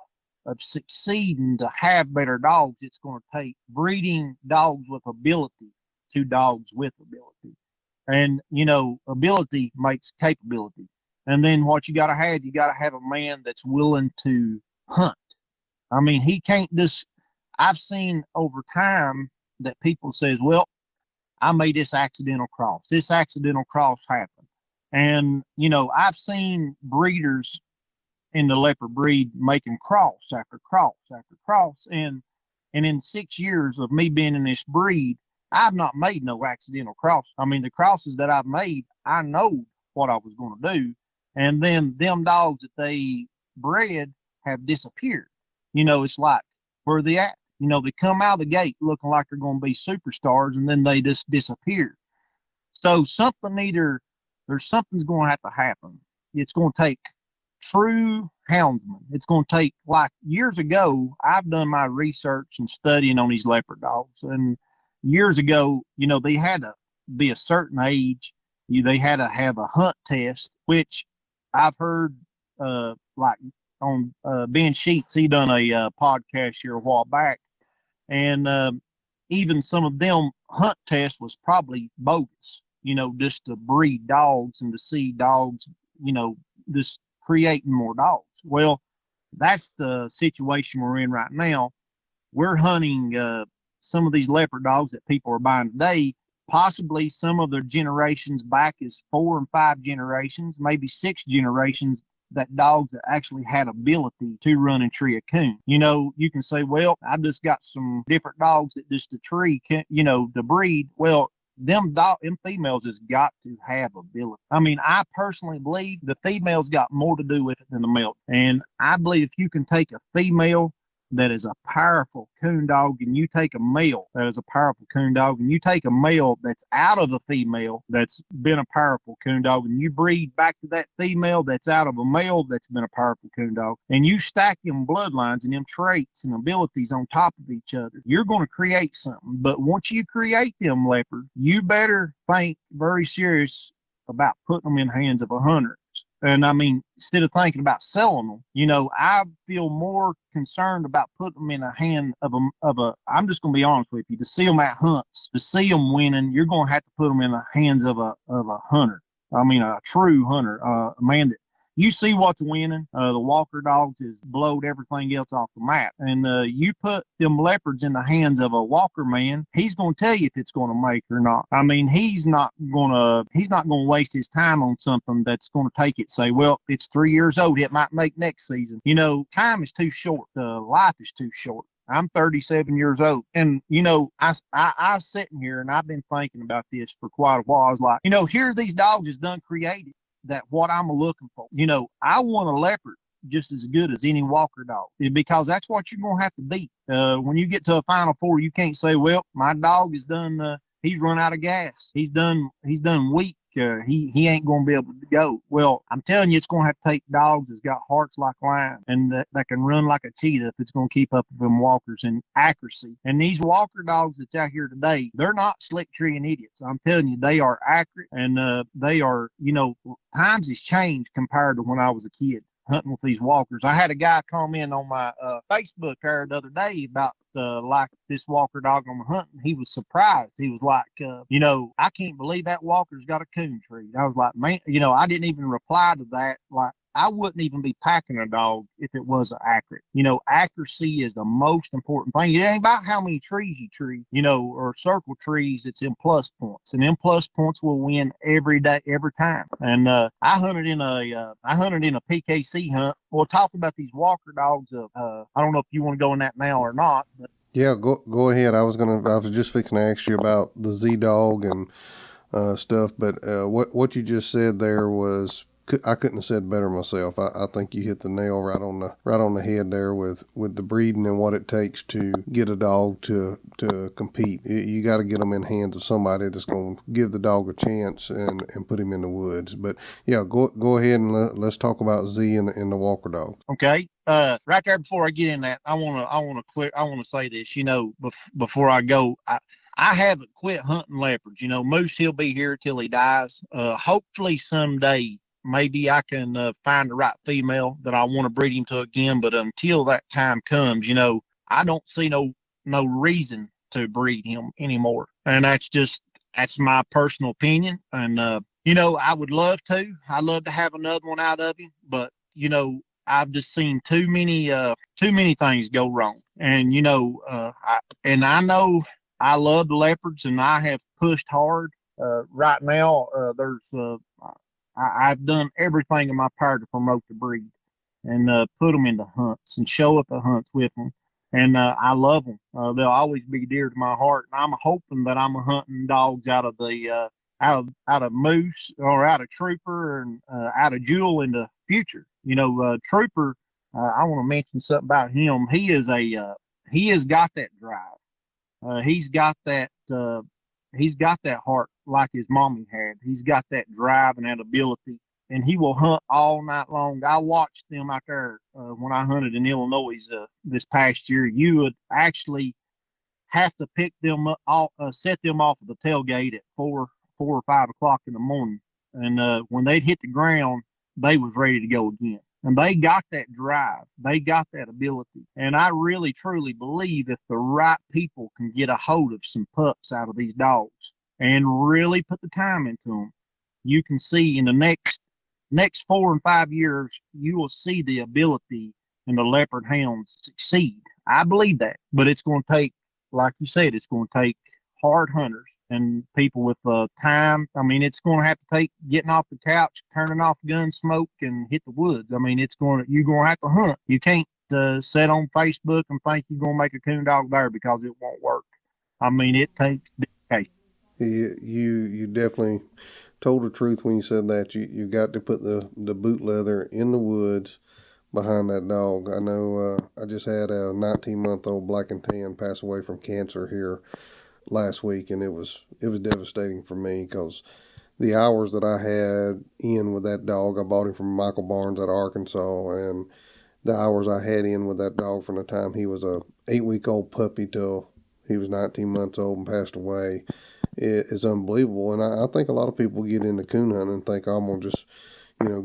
of succeeding to have better dogs, it's going to take breeding dogs with ability to dogs with ability. And, ability makes capability. And then what you got to have a man that's willing to hunt. I mean, he can't just, I've seen over time that people says, well, I made this accidental cross. This accidental cross happened. And, I've seen breeders in the leopard breed making cross after cross after cross. And in 6 years of me being in this breed, I've not made no accidental cross. I mean, the crosses that I've made, I know what I was going to do. And then them dogs that they bred have disappeared. It's like, where are they at? They come out of the gate looking like they're going to be superstars, and then they just disappear. So there's something's going to have to happen. It's going to take true houndsmen. It's going to take, like years ago, I've done my research and studying on these leopard dogs. And, years ago, they had to be a certain age. They had to have a hunt test, which I've heard, like on Ben Sheets, he done a podcast here a while back, and even some of them hunt tests was probably bogus, just to breed dogs and to see dogs, just creating more dogs. Well, that's the situation we're in right now. We're hunting some of these leopard dogs that people are buying today, possibly some of their generations back is 4 and 5 generations, maybe 6 generations, that dogs that actually had ability to run and tree a coon. You can say, well, I just got some different dogs that just to tree, to breed. Well, them females has got to have ability. I mean, I personally believe the females got more to do with it than the male. And I believe if you can take a female that is a powerful coon dog, and you take a male that is a powerful coon dog, and you take a male that's out of a female that's been a powerful coon dog, and you breed back to that female that's out of a male that's been a powerful coon dog, and you stack them bloodlines and them traits and abilities on top of each other, you're going to create something. But once you create them leopard, you better think very serious about putting them in the hands of a hunter. And I mean, instead of thinking about selling them, I feel more concerned about putting them in the hand of I'm just going to be honest with you, to see them at hunts, to see them winning, you're going to have to put them in the hands of a hunter. I mean, a true hunter, a man that you see what's winning. The Walker dogs has blowed everything else off the map. And you put them leopards in the hands of a Walker man, he's going to tell you if it's going to make or not. I mean, he's not going to waste his time on something that's going to take it, say, well, it's 3 years old, it might make next season. Time is too short. Life is too short. I'm 37 years old. And, I was sitting here and I've been thinking about this for quite a while. I was like, here these dogs is done created that what I'm looking for. I want a leopard just as good as any Walker dog, because that's what you're going to have to beat. When you get to a Final Four, you can't say, well, my dog is done, he's run out of gas. He's done weak. He ain't going to be able to go. Well, I'm telling you, it's going to have to take dogs that's got hearts like lions and that can run like a cheetah if it's going to keep up with them Walkers and accuracy. And these Walker dogs that's out here today, they're not slick treeing idiots. I'm telling you, they are accurate, and they are, times has changed compared to when I was a kid hunting with these Walkers. I had a guy comment on my Facebook the other day about like this Walker dog I'm hunting. He was surprised. He was like, I can't believe that Walker's got a coon tree. I was like, man, I didn't even reply to that. Like, I wouldn't even be packing a dog if it wasn't accurate. Accuracy is the most important thing. It ain't about how many trees you tree, or circle trees. It's in plus points, and in plus points will win every day, every time. And I hunted in a PKC hunt. We'll talk about these Walker dogs. I don't know if you want to go in that now or not. But Yeah, go ahead. I was just fixing to ask you about the Z dog and stuff, but what you just said there was, I couldn't have said better myself. I think you hit the nail right on the head there with the breeding and what it takes to get a dog to compete. You got to get them in the hands of somebody that's going to give the dog a chance and put him in the woods. But yeah, go ahead and let's talk about Z and the Walker dog. Okay. Right there before I get in that, I want to say this. Before I go, I haven't quit hunting leopards. Moose, he'll be here till he dies. Hopefully someday, maybe I can find the right female that I want to breed him to again. But until that time comes, I don't see no reason to breed him anymore. And that's my personal opinion. And, I would love to. I'd love to have another one out of him. But, I've just seen too many things go wrong. And, I know I love the leopards and I have pushed hard. Right now, I've done everything in my power to promote the breed and put them into hunts and show up at hunts with them. And I love them. They'll always be dear to my heart. And I'm hoping that I'm hunting dogs out of the out of Moose or out of Trooper and out of Jewel in the future. Trooper, I want to mention something about him. He has got that drive. He's got that heart like his mommy had. He's got that drive and that ability, and he will hunt all night long. I watched them out there when I hunted in Illinois this past year. You would actually have to pick them up, set them off at the tailgate at 4 or 5 o'clock in the morning. And when they'd hit the ground, they was ready to go again. And they got that drive. They got that ability. And I really, truly believe if the right people can get a hold of some pups out of these dogs and really put the time into them, you can see in the next 4 and 5 years, you will see the ability in the leopard hounds succeed. I believe that. But it's going to take, like you said, it's going to take hard hunters and people with time. I mean, it's going to have to take getting off the couch, turning off Gunsmoke, and hit the woods. I mean, you're going to have to hunt. You can't sit on Facebook and think you're going to make a coon dog there, because it won't work. I mean, it takes dedication. You definitely told the truth when you said that. You got to put the boot leather in the woods behind that dog. I know I just had a 19-month-old black and tan pass away from cancer here last week, and it was devastating for me, because the hours that I had in with that dog, I bought him from Michael Barnes out of Arkansas, and the hours I had in with that dog from the time he was a 8-week-old puppy till he was 19 months old and passed away, it is unbelievable. And I think a lot of people get into coon hunting and think, I'm gonna just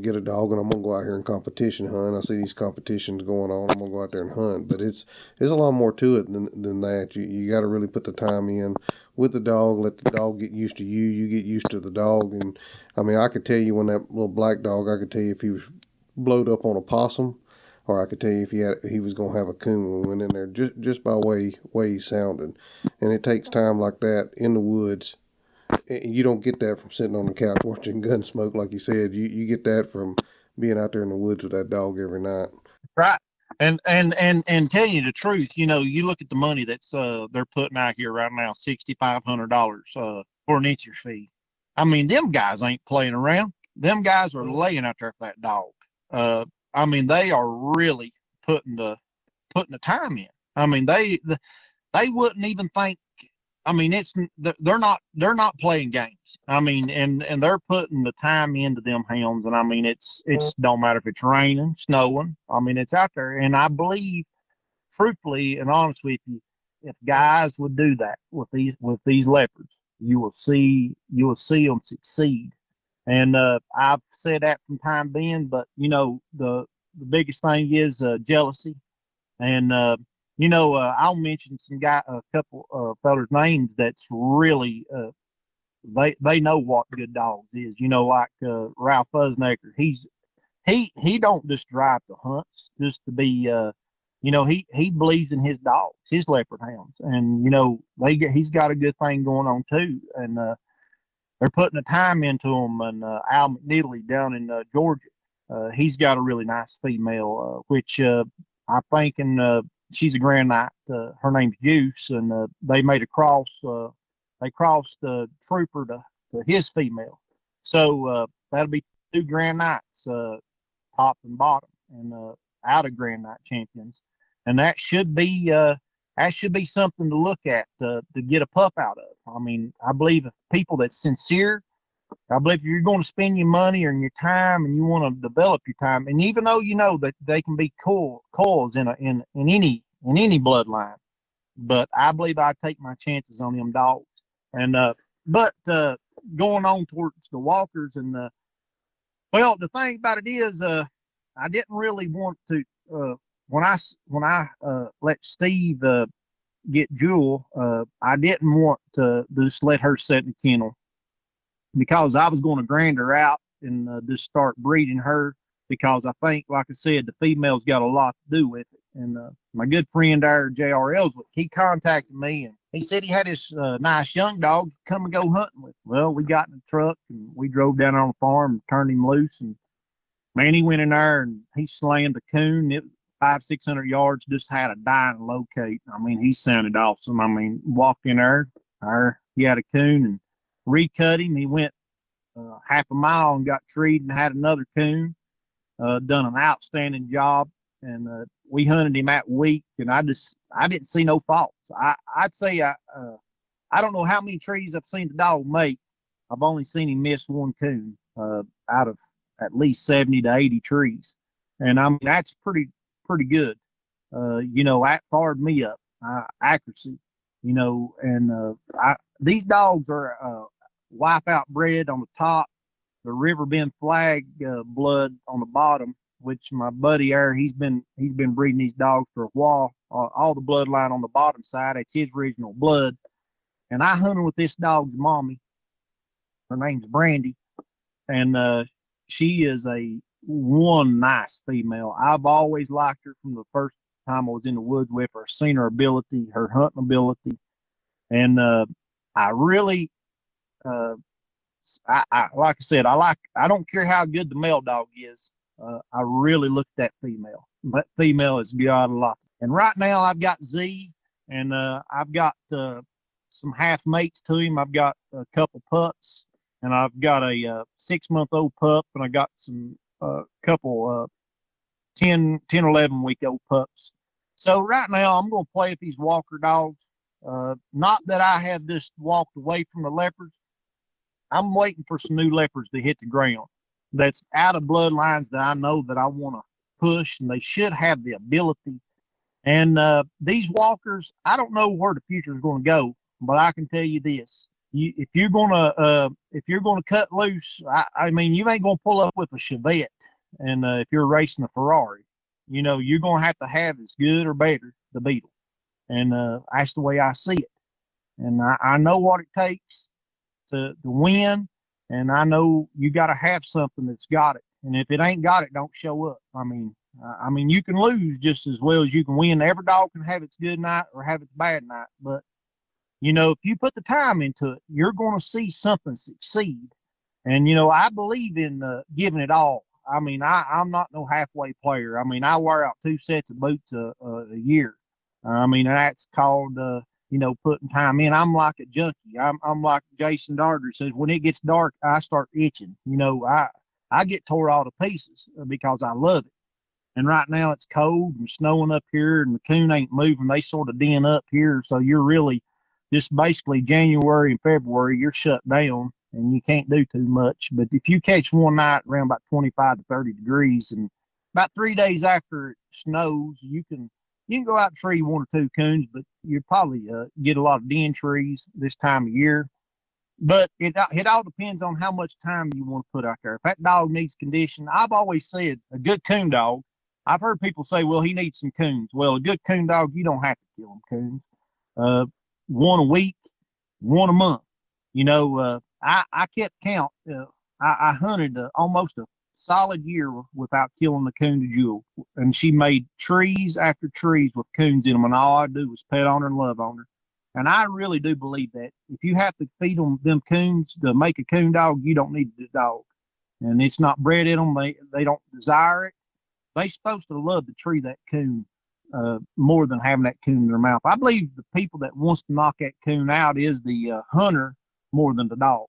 get a dog and I'm gonna go out here and competition hunt. I see these competitions going on, I'm gonna go out there and hunt. But it's a lot more to it than that. You got to really put the time in with the dog. Let the dog get used to you. You get used to the dog. And I mean, I could tell you when that little black dog, I could tell you if he was blowed up on a possum, or I could tell you if he was gonna have a coon when we went in there, just by way he sounded. And it takes time like that in the woods. You don't get that from sitting on the couch watching Gunsmoke, like you said. You get that from being out there in the woods with that dog every night. Right. And telling you the truth, you look at the money that's they're putting out here right now, $6,500 for an entry fee. I mean, them guys ain't playing around. Them guys are laying out there for that dog. I mean, they are really putting the time in. I mean, they wouldn't even think. I mean, they're not playing games. I mean, and they're putting the time into them hounds. And I mean, it's don't matter if it's raining, snowing. I mean, it's out there. And I believe, truthfully and honest with you, if guys would do that with these leopards, you will see them succeed. And I've said that from time being, but the biggest thing is jealousy. And I'll mention a couple fellas' names that's really they know what good dogs is. Like Ralph Fuznecker. He don't just drive the hunts just to be. He believes in his dogs, his leopard hounds, and he's got a good thing going on too. And they're putting the time into them. And Al McNeely down in Georgia, he's got a really nice female, which I think she's a Grand Night. Her name's Juice, and they made a cross. They crossed the Trooper to his female. So that'll be 2 Grand Nights, top and bottom, and out of Grand Night champions. And that should be something to look at to get a pup out of. I mean, I believe if people that's sincere, I believe if you're going to spend your money or your time and you want to develop your time, and even though that they can be coils in any bloodline, but I believe I take my chances on them dogs. And but going on towards the walkers, and well, the thing about it is, I didn't really want to when I let Steve get Jewel, I didn't want to just let her sit in the kennel, because I was going to grind her out and just start breeding her, because I think, like I said, the female's got a lot to do with it. And my good friend there, J.R. Ellswick, he contacted me, and he said he had this nice young dog come and go hunting with. Well, we got in the truck and we drove down on the farm and turned him loose. And man, he went in there and he slammed a coon. It was 500-600 yards, just had a dying locate. I mean, he sounded awesome. I mean, walked in there, he had a coon, and recut him. He went half a mile and got treed and had another coon. Done an outstanding job, and we hunted him that week, and I didn't see no faults. I'd say I don't know how many trees I've seen the dog make. I've only seen him miss one coon out of at least 70 to 80 trees, and I mean that's pretty good. That fired me up. Accuracy. and these dogs are wipeout bred on the top, the River Bend flag blood on the bottom, which my buddy there, he's been breeding these dogs for a while. All the bloodline on the bottom side, it's his original blood. And I hunted with this dog's mommy. Her name's Brandy, and she is one nice female. I've always liked her from the first time I was in the woods with her. Seen her ability, her hunting ability, and I really, I like I said, I don't care how good the male dog is. I really look at that female. That female has got a lot. And right now I've got Z, and I've got some half mates to him. I've got a couple pups, and I've got a 6-month-old pup, and I got some couple 10, 11-week-old pups. So right now I'm going to play with these walker dogs. Not that I have just walked away from the leopards. I'm waiting for some new leopards to hit the ground. That's out of bloodlines that I know that I want to push, and they should have the ability. And these walkers, I don't know where the future is going to go, but I can tell you this: if you're gonna cut loose, I mean, you ain't gonna pull up with a Chevette, and if you're racing a Ferrari, you're gonna have to have as good or better the Beetle, and that's the way I see it. And I know what it takes to win. And I know you got to have something that's got it. And if it ain't got it, don't show up. I mean, you can lose just as well as you can win. Every dog can have its good night or have its bad night. But, if you put the time into it, you're going to see something succeed. And, I believe in giving it all. I mean, I'm not no halfway player. I mean, I wear out 2 sets of boots a year. I mean, that's called putting time in. I'm like a junkie. I'm like Jason Darter says, when it gets dark, I start itching. I get tore all to pieces because I love it. And right now it's cold and snowing up here, and the coon ain't moving. They sort of den up here. So you're really just basically January and February, you're shut down and you can't do too much. But if you catch one night around about 25 to 30 degrees, and about 3 days after it snows, you can go out and tree 1 or 2 coons, but you probably get a lot of den trees this time of year. But it all depends on how much time you want to put out there. If that dog needs condition, I've always said a good coon dog. I've heard people say, well, he needs some coons. Well, a good coon dog, you don't have to kill them coons. 1 a week, 1 a month. I kept count. I hunted almost a solid year without killing the coon to Jewel, and she made trees after trees with coons in them, and all I do was pet on her and love on her. And I really do believe that if you have to feed them coons to make a coon dog, you don't need the dog, and it's not bred in them. They don't desire it. They supposed to love the tree that coon more than having that coon in their mouth. I believe the people that wants to knock that coon out is the hunter more than the dog.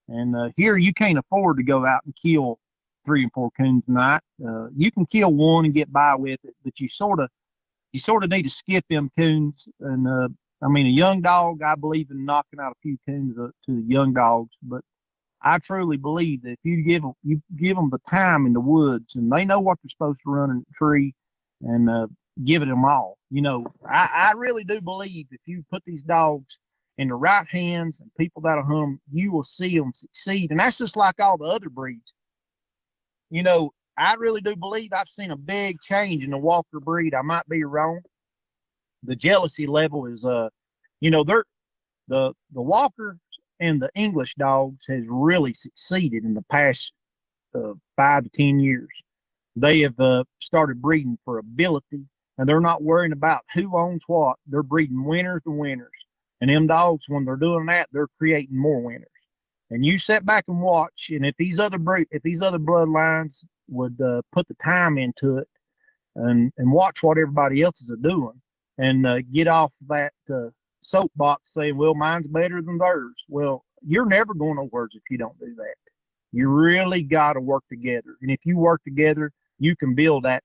And here you can't afford to go out and kill 3 and 4 coons a night. You can kill one and get by with it, but you sort of need to skip them coons. And I mean, a young dog, I believe in knocking out a few coons to the young dogs, but I truly believe that if you give them the time in the woods, and they know what they're supposed to run in the tree, and give it them all. I really do believe if you put these dogs in the right hands and people that'll hunt them, you will see them succeed. And that's just like all the other breeds. I really do believe I've seen a big change in the Walker breed. I might be wrong. The jealousy level is, they're the Walker and the English dogs has really succeeded in the past 5 to 10 years. They have started breeding for ability, and they're not worrying about who owns what. They're breeding winners to winners. And them dogs, when they're doing that, they're creating more winners. And you sit back and watch, and if these other bloodlines would put the time into it and watch what everybody else is doing, and get off that soapbox saying, well, mine's better than theirs. Well, you're never going nowhere if you don't do that. You really got to work together. And if you work together, you can build that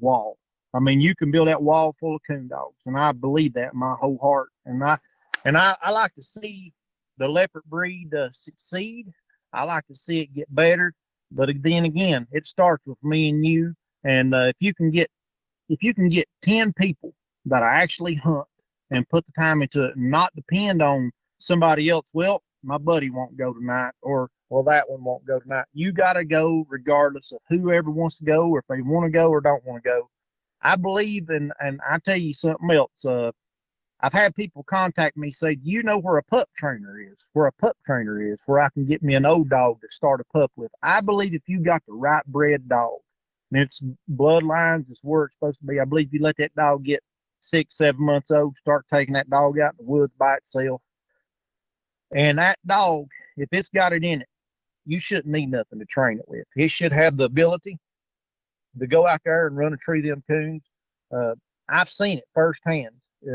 wall. I mean, you can build that wall full of coon dogs. And I believe that in my whole heart. And I like to see the leopard breed succeed. I like to see it get better. But then again, it starts with me and you. And if you can get 10 people that I actually hunt and put the time into it and not depend on somebody else. Well, my buddy won't go tonight, or well, that one won't go tonight. You got to go regardless of whoever wants to go, or if they want to go or don't want to go. I believe in, and I tell you something else. I've had people contact me, say, "Do you know where a pup trainer is? Where a pup trainer is, where I can get me an old dog to start a pup with." I believe if you got the right bred dog, and its bloodlines is where it's supposed to be. I believe if you let that dog get 6, 7 months old, start taking that dog out in the woods by itself, and that dog, if it's got it in it, you shouldn't need nothing to train it with. It should have the ability to go out there and run a tree them coons. I've seen it firsthand.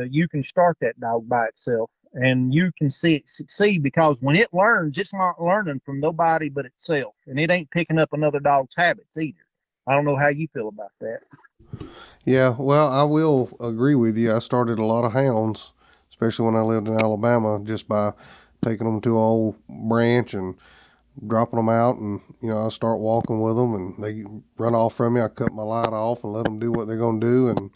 You can start that dog by itself, and you can see it succeed, because when it learns, it's not learning from nobody but itself, and it ain't picking up another dog's habits either. I don't know how you feel about that. Yeah, well, I will agree with you. I started a lot of hounds, especially when I lived in Alabama, just by taking them to an old branch and dropping them out, and I start walking with them, and they run off from me. I cut my light off and let them do what they're gonna do, and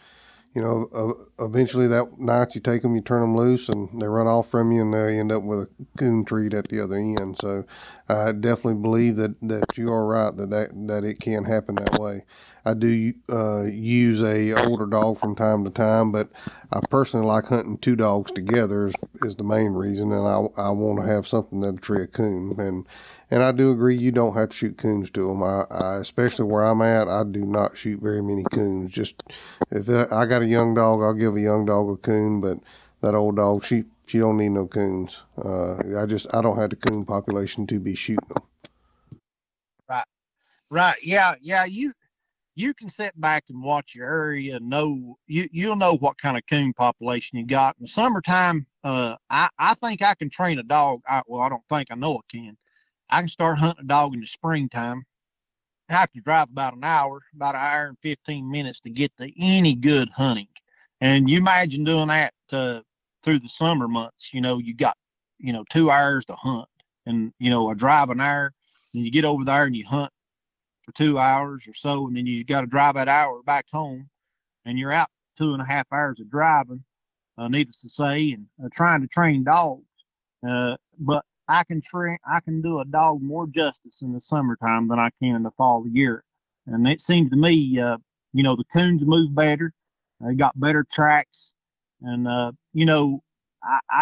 eventually that night you take them, you turn them loose, and they run off from you, and they end up with a coon treat at the other end. So I definitely believe that you are right, that it can happen that way. I do use a older dog from time to time, but I personally like hunting two dogs together is the main reason, and I want to have something that'll tree a coon. And I do agree, you don't have to shoot coons to them. I especially where I'm at, I do not shoot very many coons. Just if I got a young dog, I'll give a young dog a coon, but that old dog, she don't need no coons. I don't have the coon population to be shooting them. Right. Yeah. You can sit back and watch your area and you'll know what kind of coon population you got. In the summertime, I think I can train a dog. I don't think, I know I can. I can start hunting a dog in the springtime. I have to drive about an hour and 15 minutes to get to any good hunting. And you imagine doing that through the summer months. You got 2 hours to hunt, and I drive an hour, and you get over there and you hunt for 2 hours or so, and then you got to drive that hour back home, and you're out 2.5 hours of driving, needless to say, and trying to train dogs. But I can do a dog more justice in the summertime than I can in the fall of the year. And it seems to me, the coons move better. They got better tracks. And, I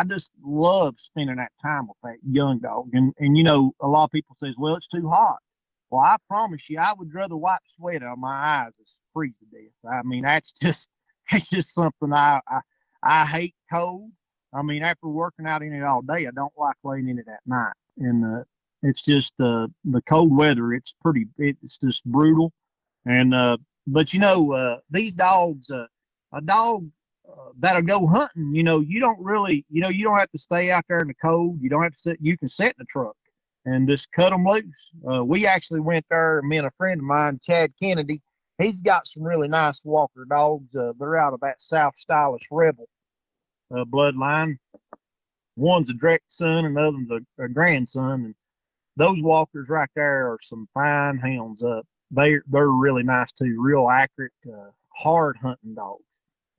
just love spending that time with that young dog. And a lot of people says, well, it's too hot. Well, I promise you, I would rather wipe sweat out of my eyes than freeze to death. I mean, it's just something I hate cold. I mean, after working out in it all day, I don't like laying in it at night. And it's just the cold weather. It's just brutal. And but these dogs, a dog that'll go hunting. You don't really, you don't have to stay out there in the cold. You don't have to sit. You can sit in the truck and just cut them loose. We actually went there. Me and a friend of mine, Chad Kennedy. He's got some really nice walker dogs. They're out of that South Stylish Rebel bloodline. One's a direct son and the other's a grandson, and those walkers right there are some fine hounds. They're really nice too, real accurate, hard hunting dogs.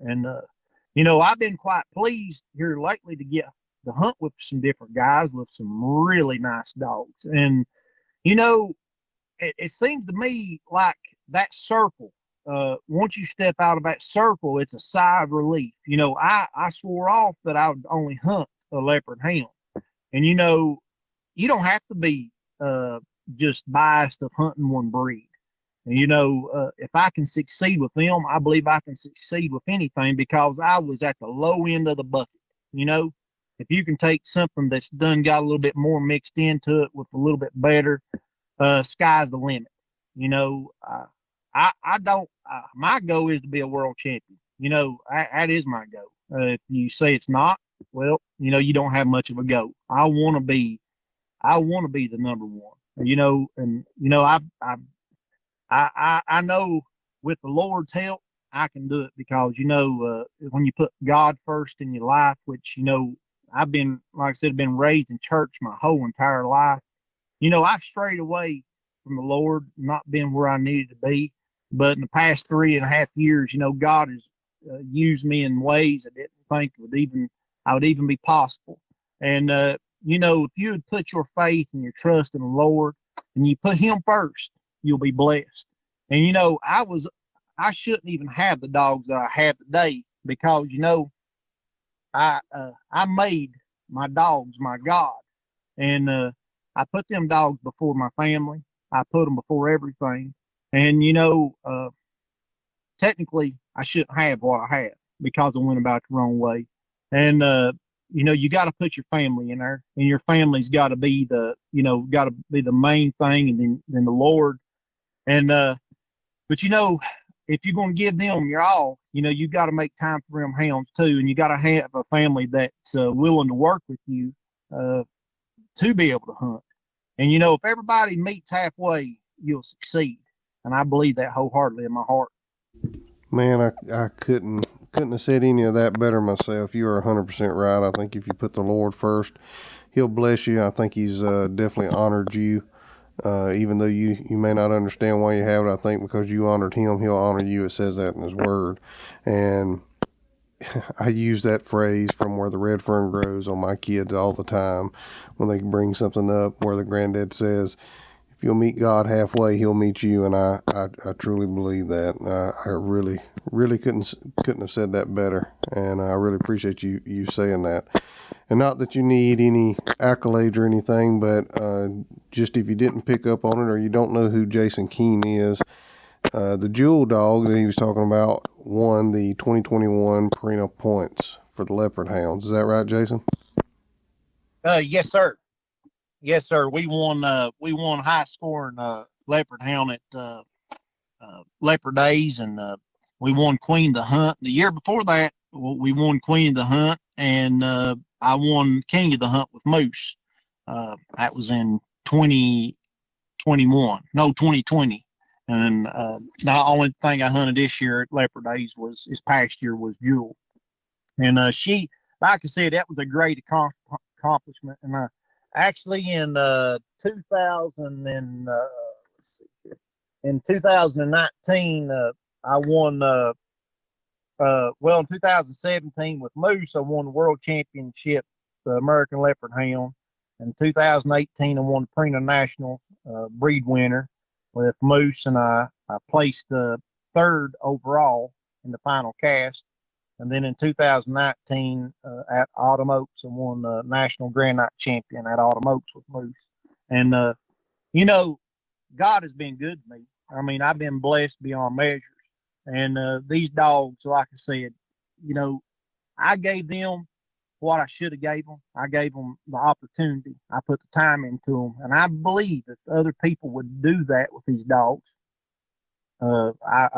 And I've been quite pleased here lately to get to hunt with some different guys with some really nice dogs. And it seems to me like that circle, once you step out of that circle, it's a sigh of relief. I swore off that I would only hunt a leopard hound. And, you don't have to be just biased of hunting one breed. And, if I can succeed with them, I believe I can succeed with anything, because I was at the low end of the bucket. If you can take something that's got a little bit more mixed into it with a little bit better, sky's the limit. I don't, my goal is to be a world champion. That is my goal. If you say it's not, well, you don't have much of a goal. I want to be the number one, and, I know with the Lord's help, I can do it, because, when you put God first in your life, which, I've been, like I said, been raised in church my whole entire life. I've strayed away from the Lord, not been where I needed to be. But in the past 3.5 years, God use me in ways I didn't think I would even be possible. And if you would put your faith and your trust in the Lord and you put Him first, you'll be blessed. And I shouldn't even have the dogs that I have today because I made my dogs my God, and I put them dogs before my family. I put them before everything. And technically, I shouldn't have what I had because I went about it the wrong way. And you got to put your family in there, and your family's got to be the main thing, and then the Lord. And but if you're going to give them your all, you got to make time for them hounds too, and you got to have a family that's willing to work with you to be able to hunt. And if everybody meets halfway, you'll succeed. And I believe that wholeheartedly in my heart. Man, I couldn't have said any of that better myself. You are 100% right. I think if you put the Lord first, He'll bless you. I think He's definitely honored you. Even though you may not understand why you have it, I think because you honored Him, He'll honor you. It says that in His Word. And I use that phrase from where the red fern grows on my kids all the time when they bring something up where the granddad says, if you'll meet God halfway, He'll meet you. And I truly believe that. I really couldn't have said that better. And I really appreciate you saying that. And not that you need any accolades or anything, but just if you didn't pick up on it or you don't know who Jason Keene is, the Jewel dog that he was talking about won the 2021 perennial points for the leopard hounds. Is that right, Jason? Yes, sir. Yes, sir. We won high scoring leopard hound at Leopard Days, and we won Queen of the Hunt. The year before that, we won Queen of the Hunt, and I won King of the Hunt with Moose. That was in 2020. And the only thing I hunted this year at Leopard Days this past year was Jewel. And she, like I said, that was a great accomplishment. And actually in 2019, I won, in 2017 with Moose, I won the World Championship, the American Leopard Hound. In 2018, I won the Prina National breed winner with Moose, and I placed third overall in the final cast. And then in 2019 at Autumn Oaks, I won the National Grand Night Champion at Autumn Oaks with Moose. And, God has been good to me. I mean, I've been blessed beyond measures. And these dogs, like I said, I gave them what I should have gave them. I gave them the opportunity. I put the time into them. And I believe if other people would do that with these dogs, I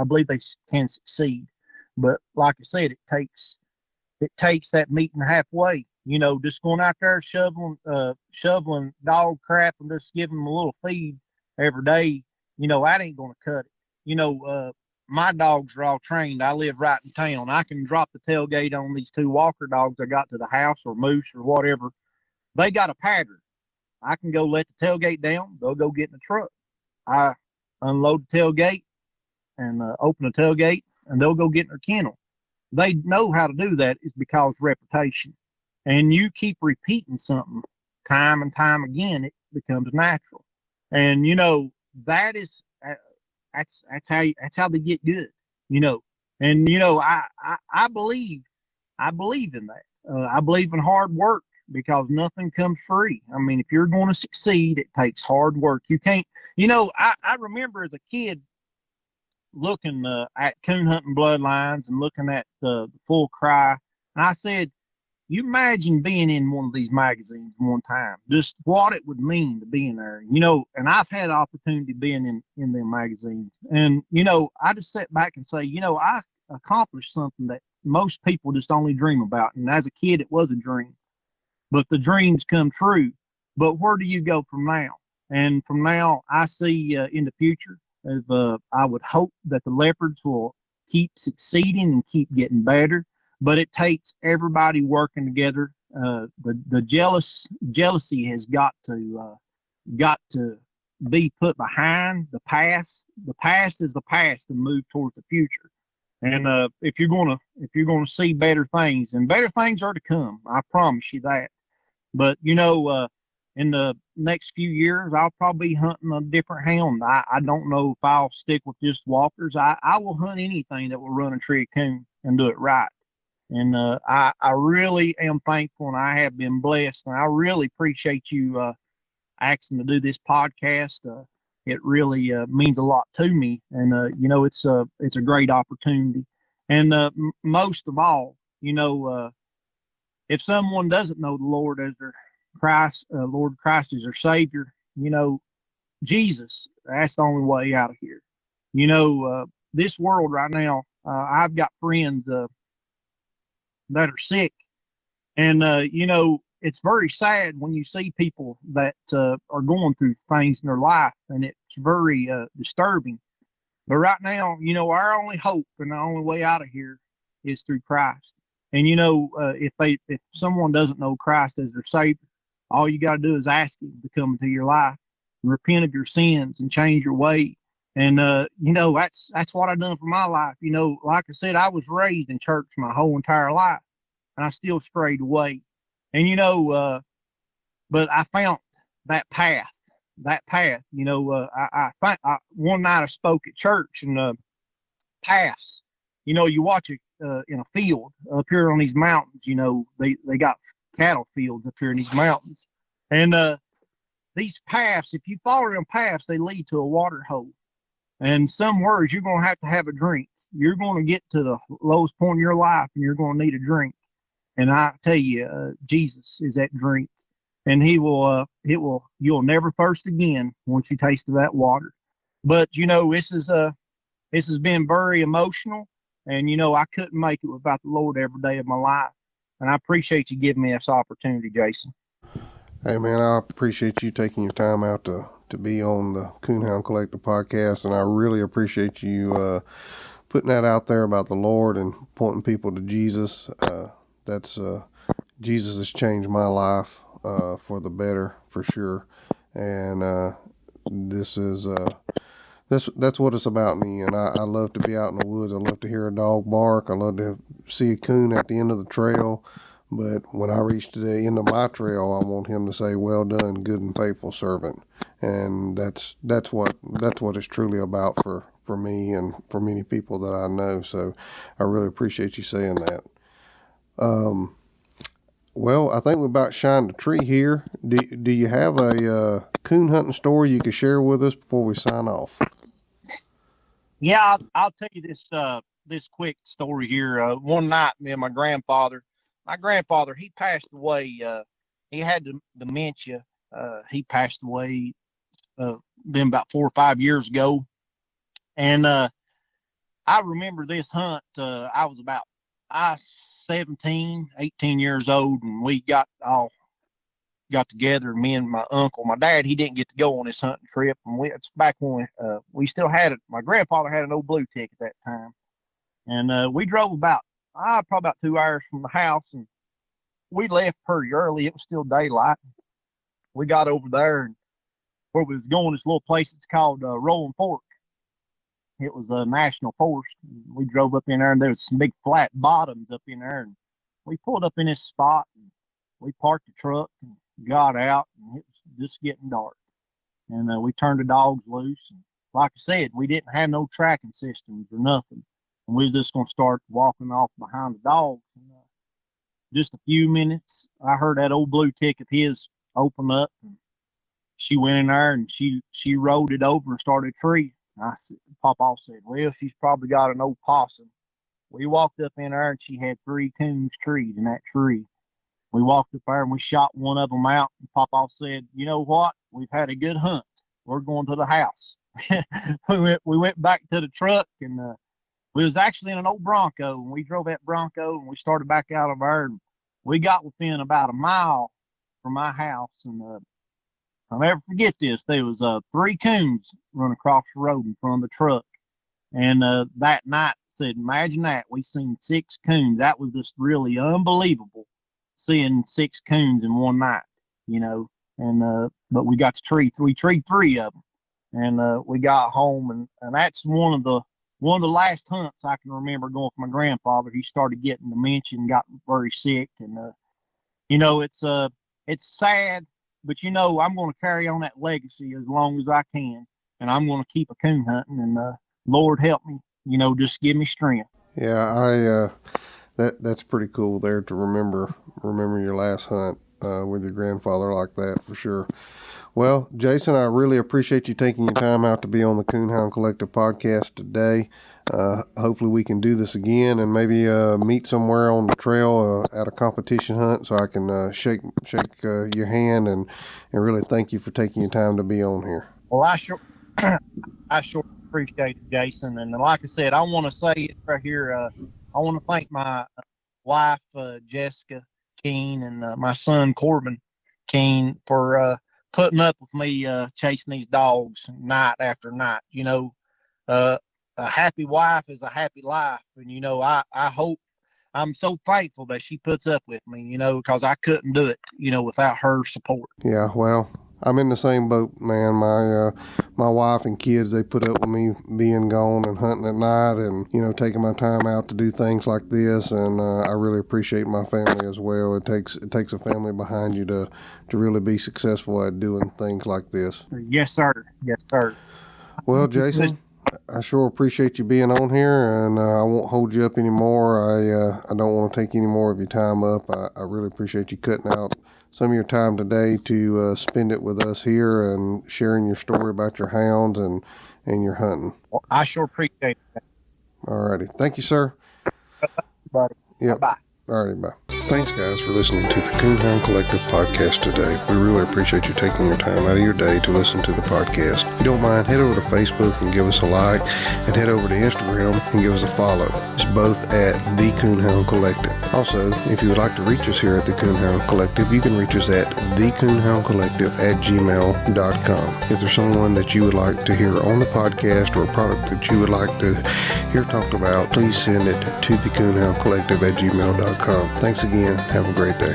believe they can succeed. But like I said, it takes that meeting halfway. Just going out there shoveling dog crap and just giving them a little feed every day. That ain't gonna cut it. My dogs are all trained. I live right in town. I can drop the tailgate on these two Walker dogs I got to the house or Moose or whatever. They got a pattern. I can go let the tailgate down. They'll go get in the truck. I unload the tailgate and open the tailgate, and they'll go get in their kennel. They know how to do that. It's because reputation. And you keep repeating something time and time again, it becomes natural. And that's how they get good. And I believe in that. I believe in hard work because nothing comes free. I mean, if you're going to succeed, it takes hard work. You can't. I remember as a kid looking at coon hunting bloodlines and looking at the Full Cry, and I said, you imagine being in one of these magazines one time, just what it would mean to be in there, and I've had opportunity being in them magazines. And, I just sit back and say, I accomplished something that most people just only dream about. And as a kid, it was a dream, but the dreams come true. But where do you go from now? And from now, I see in the future, I would hope that the leopards will keep succeeding and keep getting better. But it takes everybody working together. The jealousy has got to be put behind the past. The past is the past and move towards the future. And if you're gonna see better things, and better things are to come, I promise you that. But in the next few years, I'll probably be hunting a different hound. I don't know if I'll stick with just walkers. I will hunt anything that will run a tree of coon and do it right. And I really am thankful, and I have been blessed, and I really appreciate you asking to do this podcast. It really means a lot to me, and it's a great opportunity. And most of all, if someone doesn't know the Lord as their Lord Christ as their Savior, Jesus, that's the only way out of here. This world right now, I've got friends that are sick, and it's very sad when you see people that are going through things in their life, and it's very disturbing. But right now, our only hope and the only way out of here is through Christ. And if someone doesn't know Christ as their Savior, all you got to do is ask Him to come into your life, and repent of your sins, and change your way. And that's what I've done for my life. Like I said, I was raised in church my whole entire life, and I still strayed away. And but I found that path. One night I spoke at church, and paths. You watch it in a field up here on these mountains. They got cattle fields up here in these mountains, and these paths. If you follow them paths, they lead to a water hole. And some words, you're going to have a drink. You're going to get to the lowest point in your life, and you're going to need a drink. And I tell you, Jesus is that drink, and you'll never thirst again once you taste of that water. But this has been very emotional, and I couldn't make it without the Lord every day of my life. And I appreciate you giving me this opportunity, Jason. Hey man, I appreciate you taking your time out to be on the Coonhound Collective podcast, and I really appreciate you putting that out there about the Lord and pointing people to Jesus. That's Jesus has changed my life for the better, for sure. And this is that's what it's about me. And I love to be out in the woods. I love to hear a dog bark. I love to see a coon at the end of the trail. But when I reach to the end of my trail, I want him to say, "Well done, good and faithful servant." And that's what it's truly about for me and for many people that I know. So I really appreciate you saying that. Well, I think we about shined the tree here. Do you have a coon hunting story you could share with us before we sign off? Yeah, I'll tell you this quick story here. One night, me and my grandfather, he passed away. He had dementia. He passed away been about 4 or 5 years ago. And I remember this hunt. I was about 17, 18 years old, and we got together. Me and my uncle, my dad, he didn't get to go on this hunting trip, and it's back when we still had it. My grandfather had an old blue tick at that time, and we drove probably about 2 hours from the house, and we left pretty early. It was still daylight. We got over there, and where we was going, this little place, it's called Rolling Fork. It was a national forest. We drove up in there, and there was some big flat bottoms up in there, and we pulled up in this spot, and we parked the truck and got out, and it was just getting dark. And we turned the dogs loose. And like I said, we didn't have no tracking systems or nothing. And we was just going to start walking off behind the dogs. And, just a few minutes, I heard that old blue tick of his open up. And she went in there, and she rolled it over and started a tree. Papa said, "Well, she's probably got an old possum." We walked up in there, and she had 3 coons treed in that tree. We walked up there, and we shot one of them out. And Papa said, "You know what? We've had a good hunt. We're going to the house." we went back to the truck, and we was actually in an old Bronco, and we drove that Bronco, and we started back out of there, and we got within about a mile from my house, and I'll never forget this. There was 3 coons run across the road in front of the truck. And that night, said, imagine that. We seen 6 coons. That was just really unbelievable, seeing 6 coons in one night, And but we got to we treed 3 of them. And we got home, and that's one of the one of the last hunts I can remember going with my grandfather, he started getting dementia and got very sick. And, it's sad, but, I'm going to carry on that legacy as long as I can. And I'm going to keep a coon hunting, and Lord help me, just give me strength. Yeah, that's pretty cool there to remember your last hunt with your grandfather like that, for sure. Well, Jason, I really appreciate you taking your time out to be on the Coonhound Collective podcast today. Hopefully we can do this again and maybe meet somewhere on the trail at a competition hunt, so I can shake your hand and really thank you for taking your time to be on here. Well, I sure appreciate it, Jason. And like I said, I want to say it right here. I want to thank my wife, Jessica Keene, and my son, Corbin Keene, for putting up with me chasing these dogs night after night. A happy wife is a happy life. And, I hope, I'm so thankful that she puts up with me, because I couldn't do it, without her support. Yeah, well, I'm in the same boat, man. My wife and kids, they put up with me being gone and hunting at night and, taking my time out to do things like this. And I really appreciate my family as well. It takes a family behind you to really be successful at doing things like this. Yes, sir. Yes, sir. Well, Jason, I sure appreciate you being on here, and I won't hold you up anymore. I don't want to take any more of your time up. I really appreciate you cutting out some of your time today to spend it with us here and sharing your story about your hounds and your hunting. Well, I sure appreciate it. All righty. Thank you, sir. Buddy. Yep. Bye. All righty, bye. Thanks, guys, for listening to the Coonhound Collective podcast today. We really appreciate you taking your time out of your day to listen to the podcast. If you don't mind, head over to Facebook and give us a like, and head over to Instagram and give us a follow. It's both at the Coonhound Collective. Also, if you would like to reach us here at the Coonhound Collective, you can reach us at thecoonhoundcollective@gmail.com. If there's someone that you would like to hear on the podcast or a product that you would like to hear talked about, please send it to thecoonhoundcollective@gmail.com. Thanks again. Have a great day.